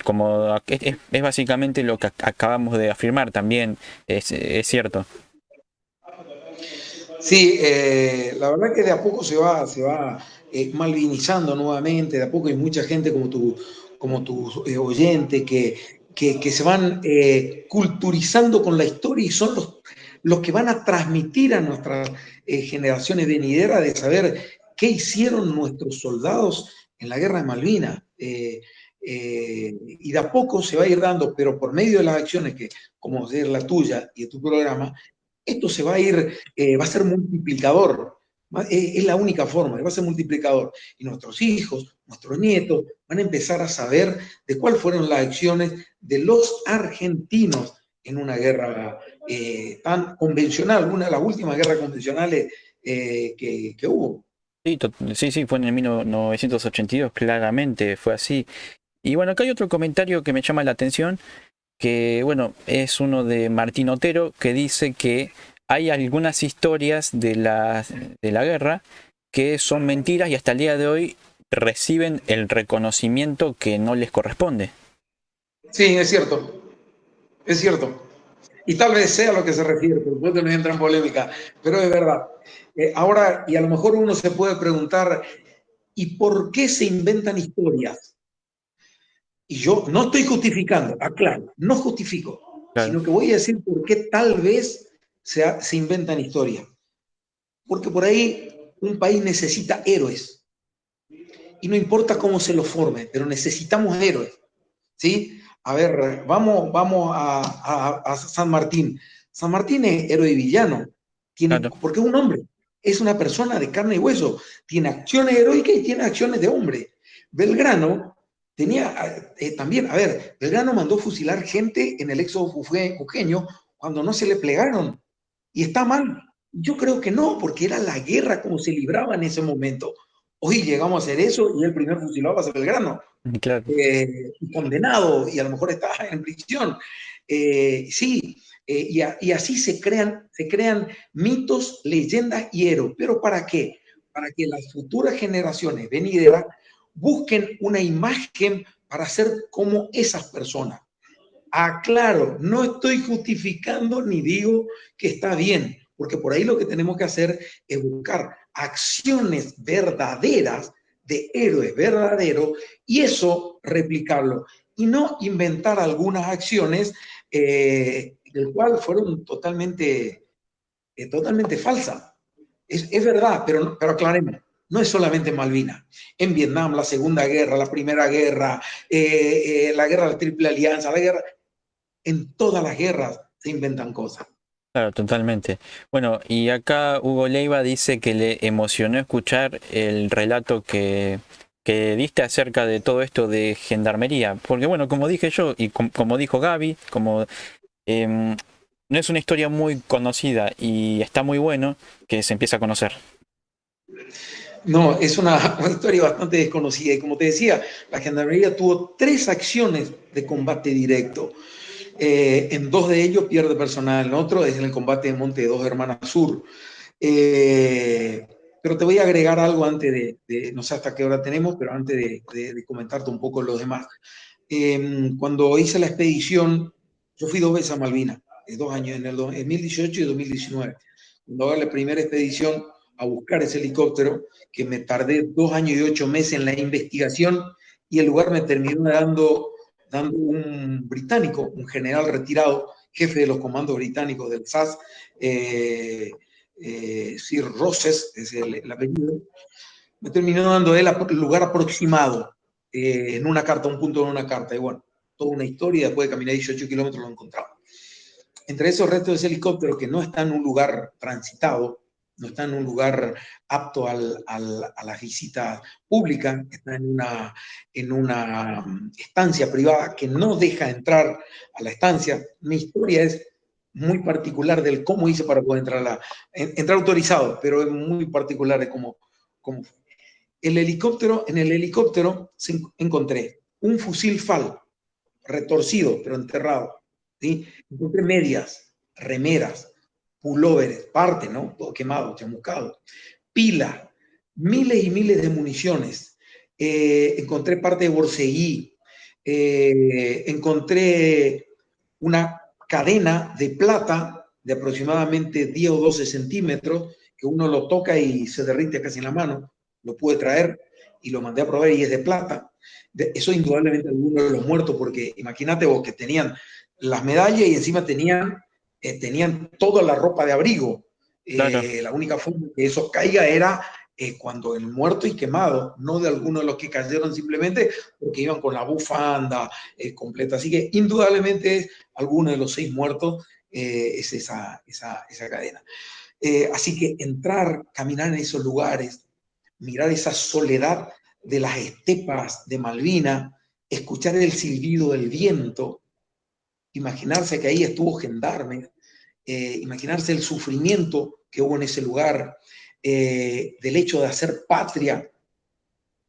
Como es básicamente lo que acabamos de afirmar también, es cierto. Sí, la verdad que de a poco se va malvinizando nuevamente, de a poco hay mucha gente como tu oyente que se van culturizando con la historia y son los que van a transmitir a nuestras generaciones venideras de saber qué hicieron nuestros soldados en la guerra de Malvinas. y de a poco se va a ir dando, pero por medio de las acciones que, como es la tuya y de tu programa, esto se va a ir, va a ser multiplicador. Es la única forma, va a ser multiplicador. Y nuestros hijos, nuestros nietos, van a empezar a saber de cuáles fueron las acciones de los argentinos en una guerra tan convencional, una de las últimas guerras convencionales que hubo. Sí, sí, sí, fue en el 1982, claramente fue así. Y bueno, acá hay otro comentario que me llama la atención, que bueno, es uno de Martín Otero, que dice que hay algunas historias de la guerra que son mentiras y hasta el día de hoy reciben el reconocimiento que no les corresponde. Sí, es cierto, es cierto. Y tal vez sea a lo que se refiere, por supuesto no entra en polémica, pero es verdad. Ahora, y a lo mejor uno se puede preguntar, ¿y por qué se inventan historias? Y yo no estoy justificando, aclaro, no justifico, Claro, sino que voy a decir por qué tal vez se inventan historias. Porque por ahí un país necesita héroes, y no importa cómo se los forme, pero necesitamos héroes. ¿Sí? A ver, vamos a San Martín. San Martín es héroe y villano, claro, porque es un hombre, es una persona de carne y hueso, tiene acciones heroicas y tiene acciones de hombre. Belgrano tenía también, a ver, Belgrano mandó fusilar gente en el éxodo jujeño cuando no se le plegaron. ¿Y está mal? Yo creo que no, porque era la guerra como se libraba en ese momento. Hoy llegamos a hacer eso y el primer fusilado va a ser Belgrano, claro. condenado y a lo mejor está en prisión. Sí, y así se crean mitos, leyendas y héroes. ¿Pero para qué? Para que las futuras generaciones venideras busquen una imagen para ser como esas personas. Aclaro, no estoy justificando ni digo que está bien, porque por ahí lo que tenemos que hacer es buscar acciones verdaderas de héroes verdaderos y eso replicarlo y no inventar algunas acciones del cual fueron totalmente falsas. Es verdad, pero aclaremos, no es solamente en Malvinas. En Vietnam, la Segunda Guerra, la Primera Guerra, la Guerra de la Triple Alianza, la guerra, en todas las guerras se inventan cosas. Claro, totalmente. Bueno, y acá Hugo Leiva dice que le emocionó escuchar el relato que diste acerca de todo esto de gendarmería. Porque bueno, como dije yo, y como dijo Gaby, como no es una historia muy conocida y está muy bueno que se empiece a conocer. No, es una historia bastante desconocida. Y como te decía, la gendarmería tuvo 3 acciones de combate directo. En 2 de ellos pierde personal, en otro es en el combate de Monte de Dos Hermanas Sur. Eh, pero te voy a agregar algo antes no sé hasta qué hora tenemos, pero antes de comentarte un poco los demás. Cuando hice la expedición, yo fui 2 veces a Malvinas, 2 años, en el 2018 y 2019. Cuando hago la primera expedición a buscar ese helicóptero, que me tardé 2 años y 8 meses en la investigación, y el lugar me terminó dando un británico, un general retirado, jefe de los comandos británicos del SAS, Sir Rosses, es el apellido, me terminó dando él el lugar aproximado en una carta, un punto en una carta. Y bueno, toda una historia, después de caminar 18 kilómetros lo encontraba. Entre esos restos de ese helicóptero que no está en un lugar transitado, no está en un lugar apto a la visita pública, está en una estancia privada que no deja entrar a la estancia. Mi historia es muy particular del cómo hice para poder entrar autorizado, pero es muy particular de cómo en el helicóptero encontré un fusil FAL, retorcido, pero enterrado. ¿Sí? Encontré medias, remeras, pulóveres, parte, ¿no? Todo quemado, chamuscado. Pila, miles y miles de municiones. Encontré parte de Borseguí. Encontré una cadena de plata de aproximadamente 10 o 12 centímetros, que uno lo toca y se derrite casi en la mano. Lo pude traer y lo mandé a probar y es de plata. Eso indudablemente algunos de los muertos, porque imagínate vos que tenían las medallas y encima tenían toda la ropa de abrigo. Claro, La única forma que eso caiga era cuando el muerto y quemado, no de algunos de los que cayeron simplemente porque iban con la bufanda completa. Así que indudablemente alguno de los 6 muertos es esa cadena. Así que entrar, caminar en esos lugares, mirar esa soledad de las estepas de Malvina, escuchar el silbido del viento, imaginarse que ahí estuvo gendarme, imaginarse el sufrimiento que hubo en ese lugar, del hecho de hacer patria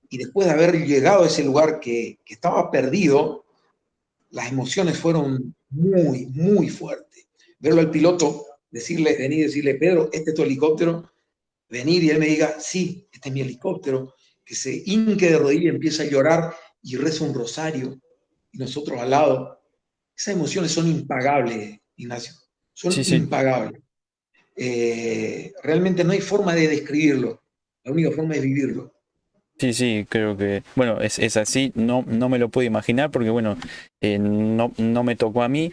y después de haber llegado a ese lugar que estaba perdido, las emociones fueron muy, muy fuertes. Verlo al piloto, decirle, venir y decirle, Pedro, este es tu helicóptero, venir y él me diga, sí, este es mi helicóptero, que se hinque de rodillas, empieza a llorar y reza un rosario, y nosotros al lado. Esas emociones son impagables, Ignacio, son Sí, sí. impagables. Realmente no hay forma de describirlo, la única forma es vivirlo. Sí, sí, creo que, bueno, es así, no, no me lo puedo imaginar porque, bueno, no, no me tocó a mí,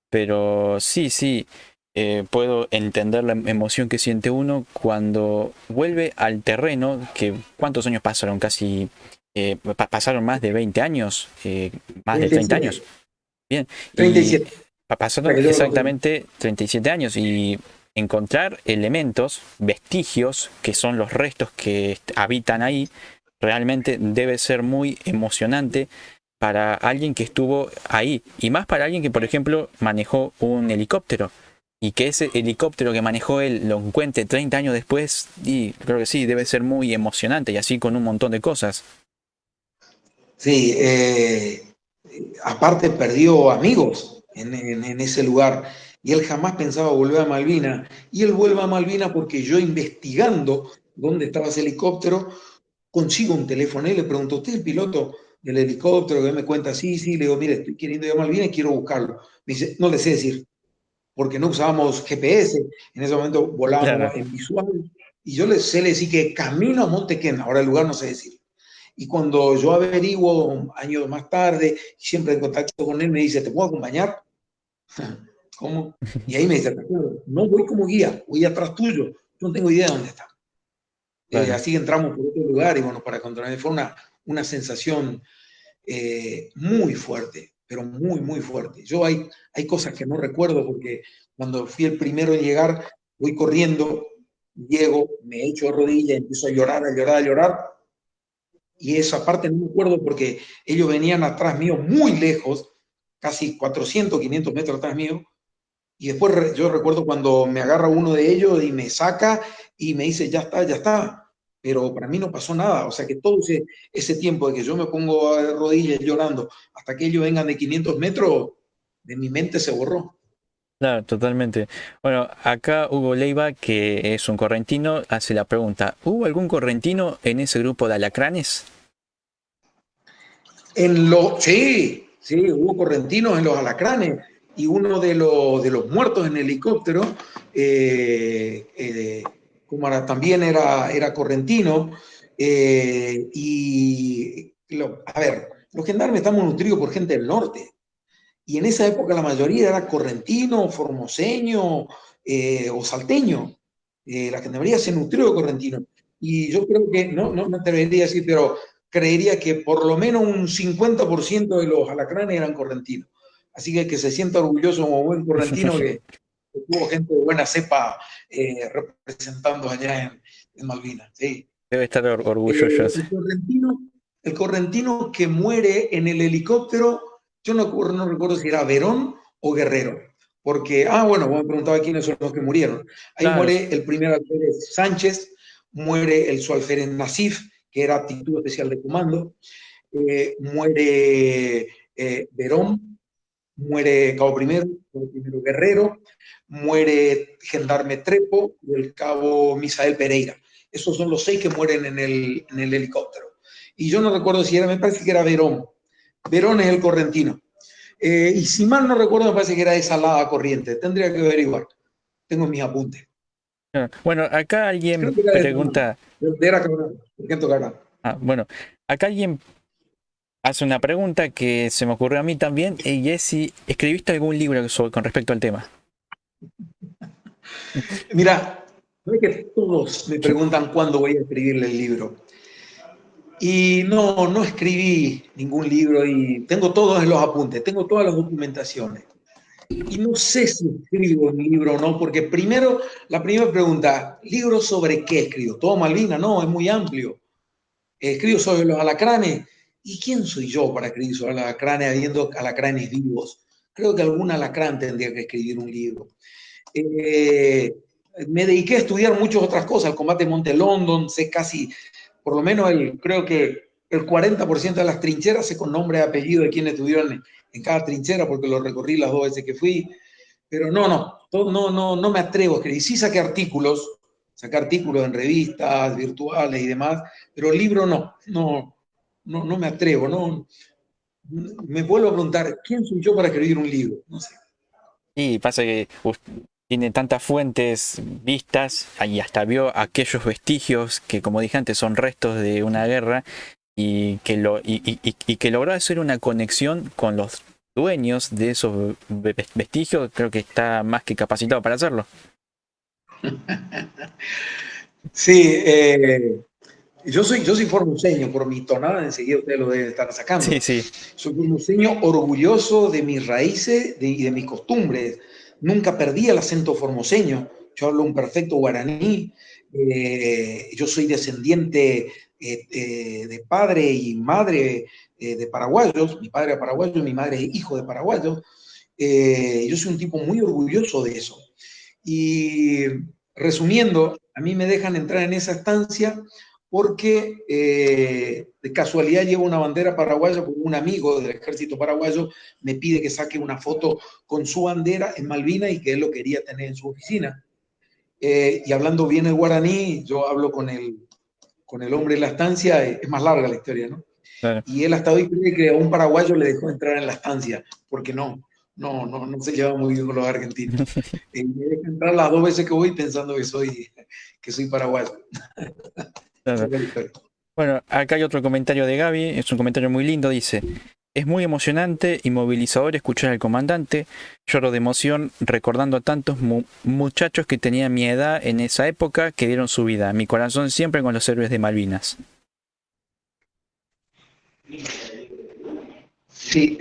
pero sí, sí, puedo entender la emoción que siente uno cuando vuelve al terreno, que ¿cuántos años pasaron? Casi, pasaron más de 20 años, más de 30 años, 37, bien, y 37, hasta pasaron que yo lo compré. exactamente 37 años y encontrar elementos, vestigios, que son los restos que habitan ahí, realmente debe ser muy emocionante para alguien que estuvo ahí y más para alguien que, por ejemplo, manejó un helicóptero y que ese helicóptero que manejó él lo encuentre 30 años después, y creo que sí, debe ser muy emocionante y así con un montón de cosas. Sí, aparte perdió amigos en ese lugar y él jamás pensaba volver a Malvina. Y él vuelve a Malvina porque yo investigando dónde estaba ese helicóptero, consigo un teléfono y le pregunto, ¿usted es el piloto del helicóptero? Que me cuenta, sí, sí, le digo, mire, estoy queriendo ir a Malvina y quiero buscarlo. Me dice, no le sé decir, porque no usábamos GPS, en ese momento Claro, volábamos en visual, y yo le sé decir que camino a Montequén, ahora el lugar no sé decir. Y cuando yo averiguo años más tarde, siempre en contacto con él, me dice, ¿te puedo acompañar? ¿Cómo? Y ahí me dice, no voy como guía, voy atrás tuyo, no tengo idea de dónde está. claro. Así que entramos por otro lugar y bueno, para controlar, fue una sensación muy fuerte, pero muy, muy fuerte. Yo hay cosas que no recuerdo porque cuando fui el primero en llegar, voy corriendo, llego, me echo de rodillas, empiezo a llorar, a llorar, a llorar, y esa parte no me acuerdo porque ellos venían atrás mío muy lejos, casi 400, 500 metros atrás mío, y después yo recuerdo cuando me agarra uno de ellos y me saca y me dice, ya está, ya está. Pero para mí no pasó nada. O sea que todo ese tiempo de que yo me pongo a rodillas llorando hasta que ellos vengan de 500 metros, de mi mente se borró. Claro, totalmente. Bueno, acá Hugo Leiva, que es un correntino, hace la pregunta, ¿hubo algún correntino en ese grupo de alacranes? Sí, sí, hubo correntinos en los alacranes y uno de los muertos en helicóptero, como también era correntino. A ver, los gendarmes estamos nutridos por gente del norte y en esa época la mayoría era correntino, formoseño o salteño. La gendarmería se nutrió de correntino. Y yo creo que, no me atrevería a decir, pero creería que por lo menos un 50% de los alacranes eran correntinos. Así que se sienta orgulloso como buen correntino que tuvo gente de buena cepa representando allá en Malvinas. Sí. Debe estar Eh, orgulloso. el, correntino, el correntino que muere en el helicóptero, yo no recuerdo si era Verón o Guerrero, porque, bueno, vos me preguntaba quiénes son los que murieron. Ahí Claro, muere el primer alférez Sánchez, muere el subalférez Nasif, que era actitud especial de comando, muere Verón, muere Cabo Primero Guerrero, muere Gendarme Trepo y el cabo Misael Pereira. Esos son los 6 que mueren en el helicóptero. Y yo no recuerdo si era, me parece que era Verón. Verón es el correntino. Y si mal no recuerdo, me parece que era de Salada Corriente. Tendría que averiguar. Tengo mis apuntes. claro. Bueno, acá Creo alguien que era de Salada. pregunta, Era Cabral, Sargento Cabral. bueno, acá alguien hace una pregunta que se me ocurrió a mí también, y es si escribiste algún libro con respecto al tema. Mira, Sabes que todos me preguntan cuándo voy a escribirle el libro. Y no escribí ningún libro y tengo todos los apuntes, tengo todas las documentaciones. Y no sé si escribo un libro o no, porque primero, la primera pregunta, ¿libro sobre qué escribo? ¿Todo Malvina? No, es muy amplio. Escribo sobre los alacranes. ¿Y quién soy yo para escribir sobre los alacranes habiendo alacranes vivos? Creo que algún alacrán tendría que escribir un libro. Eh, Me dediqué a estudiar muchas otras cosas, el combate de Monte London, sé casi, por lo menos creo que el 40% de las trincheras sé con nombre y apellido de quienes estuvieron en cada trinchera, porque lo recorrí las 2 veces que fui, pero no me atrevo a escribir. Sí saqué artículos en revistas virtuales y demás, pero el libro no me atrevo, no. Me vuelvo a preguntar, ¿quién soy yo para escribir un libro? No sé. Y pasa que tiene tantas fuentes vistas y hasta vio aquellos vestigios que, como dije antes, son restos de una guerra y que logró hacer una conexión con los dueños de esos vestigios. Creo que está más que capacitado para hacerlo. Sí, yo soy formoseño, por mi tonada enseguida ustedes lo deben estar Sí, sacando. sí, Soy formoseño orgulloso de mis raíces y de mis costumbres. Nunca perdí el acento formoseño. Yo hablo un perfecto guaraní. Yo soy descendiente de padre y madre de paraguayos. Mi padre es paraguayo, mi madre es hijo de paraguayos. Yo soy un tipo muy orgulloso de eso. Y resumiendo, a mí me dejan entrar en esa estancia porque de casualidad llevo una bandera paraguaya porque un amigo del ejército paraguayo me pide que saque una foto con su bandera en Malvinas y que él lo quería tener en su oficina. Y hablando bien el guaraní, yo hablo con el hombre en la estancia, es más larga la historia, ¿no? claro. Y él hasta hoy cree que a un paraguayo le dejó entrar en la estancia, porque no se lleva muy bien con los argentinos. Me deja entrar las 2 veces que voy pensando que soy paraguayo. Esa Claro. es la historia. Bueno, acá hay otro comentario de Gaby, es un comentario muy lindo, dice, es muy emocionante y movilizador escuchar al comandante, lloro de emoción recordando a tantos muchachos que tenían mi edad en esa época que dieron su vida, mi corazón siempre con los héroes de Malvinas. Sí,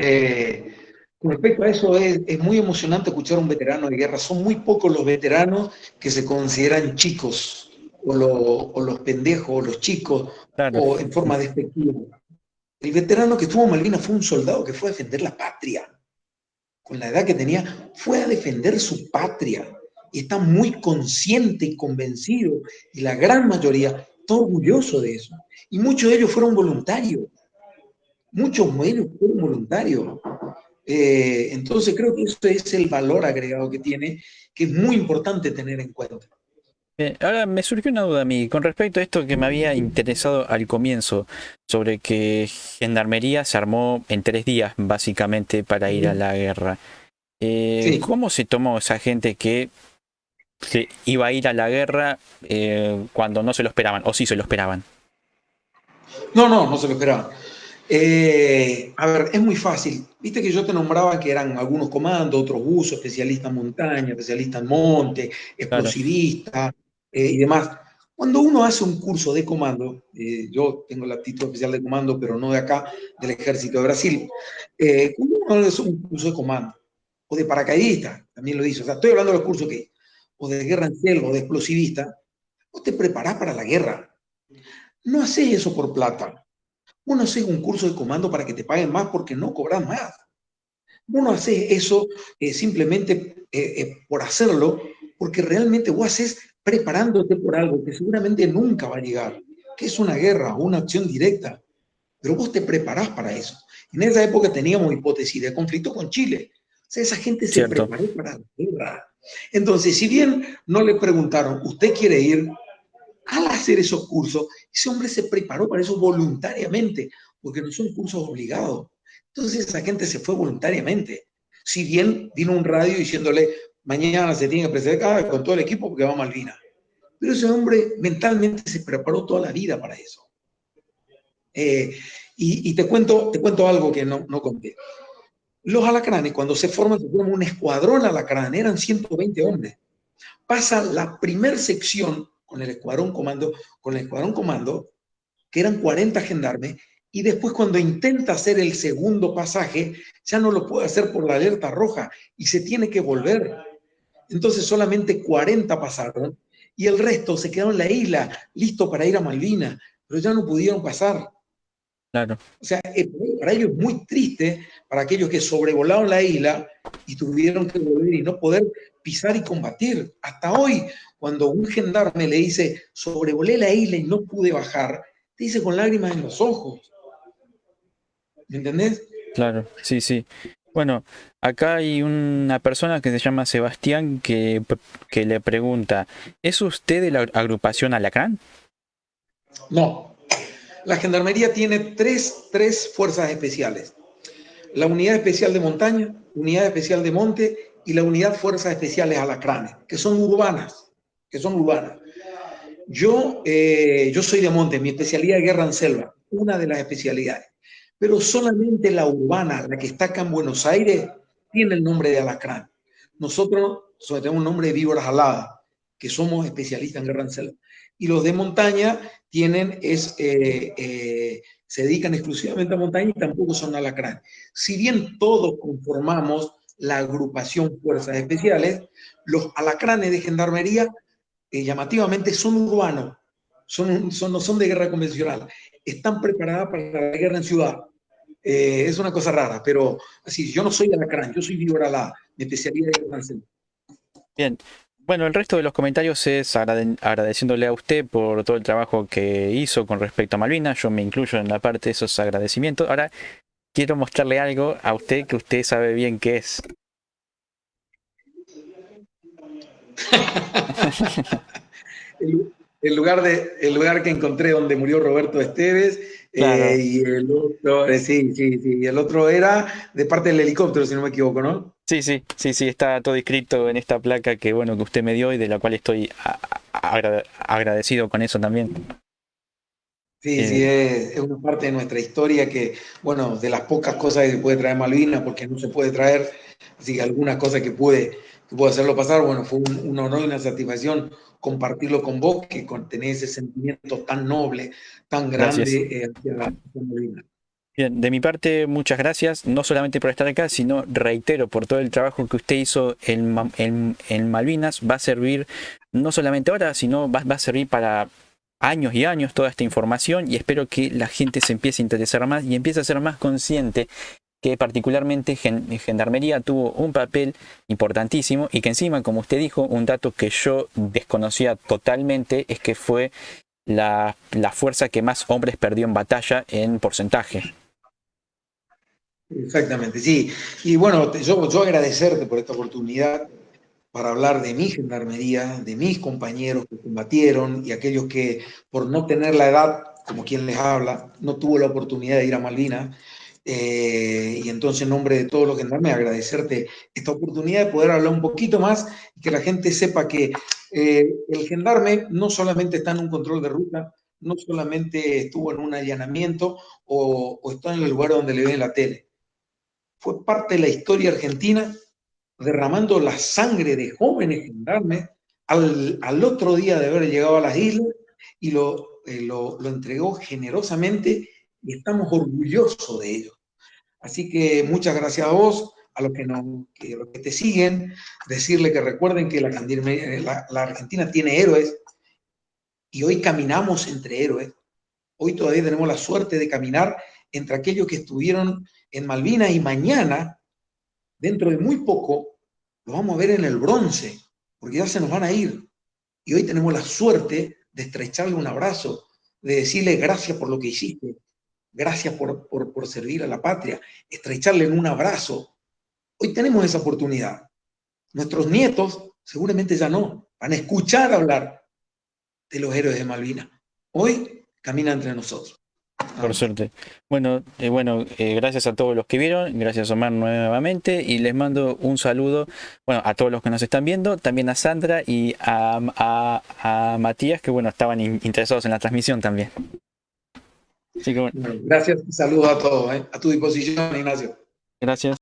con respecto a eso, es muy emocionante escuchar a un veterano de guerra. Son muy pocos los veteranos que se consideran chicos, o los pendejos, o los chicos, Claro, o en forma despectiva. El veterano que estuvo en Malvinas fue un soldado que fue a defender la patria. Con la edad que tenía, fue a defender su patria. Y está muy consciente y convencido, y la gran mayoría está orgulloso de eso. Y muchos de ellos fueron voluntarios. Muchos de ellos fueron voluntarios. Entonces creo que eso es el valor agregado que tiene, que es muy importante tener en cuenta. Ahora me surgió una duda a mí con respecto a esto que me había interesado al comienzo, sobre que Gendarmería se armó en 3 días básicamente para ir a la guerra. Sí, ¿Cómo se tomó esa gente que iba a ir a la guerra cuando no se lo esperaban, o sí se lo esperaban? no se lo esperaban. A ver, es muy fácil. Viste que yo te nombraba que eran algunos comandos, otros buzos, especialistas en montaña, especialistas en monte, Claro, explosivistas y demás. Cuando uno hace un curso de comando, yo tengo la aptitud especial de comando, pero no de acá, del Ejército de Brasil. Cuando uno hace un curso de comando, o de paracaidista, también lo hice, o sea, estoy hablando de los cursos que, o de guerra en selva, o de explosivista, vos te preparás para la guerra. No haces eso por plata. Vos no haces un curso de comando para que te paguen más porque no cobras más. Vos no haces eso simplemente por hacerlo, porque realmente vos haces preparándote por algo que seguramente nunca va a llegar, que es una guerra o una acción directa, pero vos te preparás para eso. En esa época teníamos hipótesis de conflicto con Chile. O sea, esa gente se cierto. preparó para la guerra. Entonces, si bien no le preguntaron, ¿usted quiere ir? Al hacer esos cursos, ese hombre se preparó para eso voluntariamente, porque no son cursos obligados. Entonces esa gente se fue voluntariamente. Si bien vino un radio diciéndole, mañana se tiene que presentar con todo el equipo porque va a Malvinas. Pero ese hombre mentalmente se preparó toda la vida para eso. Eh, y te cuento algo que no conté. Los alacranes, cuando se forman un escuadrón alacrán, eran 120 hombres. pasa la primer sección con el escuadrón comando, que eran 40 gendarmes, y después cuando intenta hacer el segundo pasaje, ya no lo puede hacer por la alerta roja y se tiene que volver. Entonces solamente 40 pasaron y el resto se quedó en la isla, listo para ir a Malvinas, pero ya no pudieron pasar. Claro. O sea, para ellos es muy triste, para aquellos que sobrevolaron la isla y tuvieron que volver y no poder pisar y combatir. Hasta hoy, cuando un gendarme le dice, sobrevolé la isla y no pude bajar, te dice con lágrimas en los ojos. ¿Me entendés? Claro, sí, sí. Bueno, acá hay una persona que se llama Sebastián que le pregunta, ¿es usted de la agrupación Alacrán? No. La gendarmería tiene tres fuerzas especiales. La unidad especial de montaña, unidad especial de monte y la unidad fuerzas especiales alacranes, que son urbanas. Yo soy de monte, mi especialidad es guerra en selva, una de las especialidades. Pero solamente la urbana, la que está acá en Buenos Aires, tiene el nombre de alacrán. Nosotros tenemos un nombre de víboras aladas, que somos especialistas en guerra en selva. Y los de montaña se dedican exclusivamente a montaña y tampoco son alacrán. Si bien todos conformamos la agrupación Fuerzas Especiales, los alacranes de gendarmería llamativamente son urbanos, no son de guerra convencional, están preparadas para la guerra en ciudad. Es una cosa rara, pero así, yo no soy alacrán, yo soy víbora alada, mi especialidad es guerra en selva. Bien. Bueno, el resto de los comentarios es agradeciéndole a usted por todo el trabajo que hizo con respecto a Malvinas. Yo me incluyo en la parte de esos agradecimientos. Ahora quiero mostrarle algo a usted que usted sabe bien qué es. El lugar que encontré donde murió Roberto Esteves, Claro. y el otro, y el otro era de parte del helicóptero, si no me equivoco, ¿no? Sí, sí, sí, sí, está todo escrito en esta placa que bueno que usted me dio y de la cual estoy agradecido con eso también. Sí, Eh, sí, es una parte de nuestra historia que, bueno, de las pocas cosas que puede traer Malvinas, porque no se puede traer, así que algunas cosas que pude hacerlo pasar, bueno, fue un honor y una satisfacción compartirlo con vos, que tenés ese sentimiento tan noble, tan gracias. grande hacia Malvinas. Bien, de mi parte, muchas gracias, no solamente por estar acá, sino reitero por todo el trabajo que usted hizo en Malvinas. Va a servir no solamente ahora, sino va a servir para años y años toda esta información y espero que la gente se empiece a interesar más y empiece a ser más consciente que particularmente Gendarmería tuvo un papel importantísimo y que encima, como usted dijo, un dato que yo desconocía totalmente es que fue la fuerza que más hombres perdió en batalla en porcentaje. Exactamente, sí. Y bueno, yo agradecerte por esta oportunidad para hablar de mi gendarmería, de mis compañeros que combatieron y aquellos que por no tener la edad, como quien les habla, no tuvo la oportunidad de ir a Malvinas. Y entonces, en nombre de todos los gendarmes, agradecerte esta oportunidad de poder hablar un poquito más y que la gente sepa que el gendarme no solamente está en un control de ruta, no solamente estuvo en un allanamiento o está en el lugar donde le ven la tele. Fue parte de la historia argentina derramando la sangre de jóvenes gendarmes al otro día de haber llegado a las islas y lo entregó generosamente y estamos orgullosos de ello. Así que muchas gracias a vos, a los los que te siguen, decirle que recuerden que la Argentina tiene héroes y hoy caminamos entre héroes. Hoy todavía tenemos la suerte de caminar entre aquellos que estuvieron en Malvinas y mañana, dentro de muy poco, lo vamos a ver en el bronce, porque ya se nos van a ir. Y hoy tenemos la suerte de estrecharle un abrazo, de decirle gracias por lo que hiciste, gracias por servir a la patria, estrecharle en un abrazo. Hoy tenemos esa oportunidad. Nuestros nietos seguramente ya no, van a escuchar hablar de los héroes de Malvinas. Hoy camina entre nosotros. Por suerte. Bueno, gracias a todos los que vieron, gracias Omar nuevamente y les mando un saludo, bueno, a todos los que nos están viendo, también a Sandra y a Matías que bueno, estaban interesados en la transmisión también. Así que bueno, Bueno, gracias y saludos a todos. A tu disposición, Ignacio. gracias.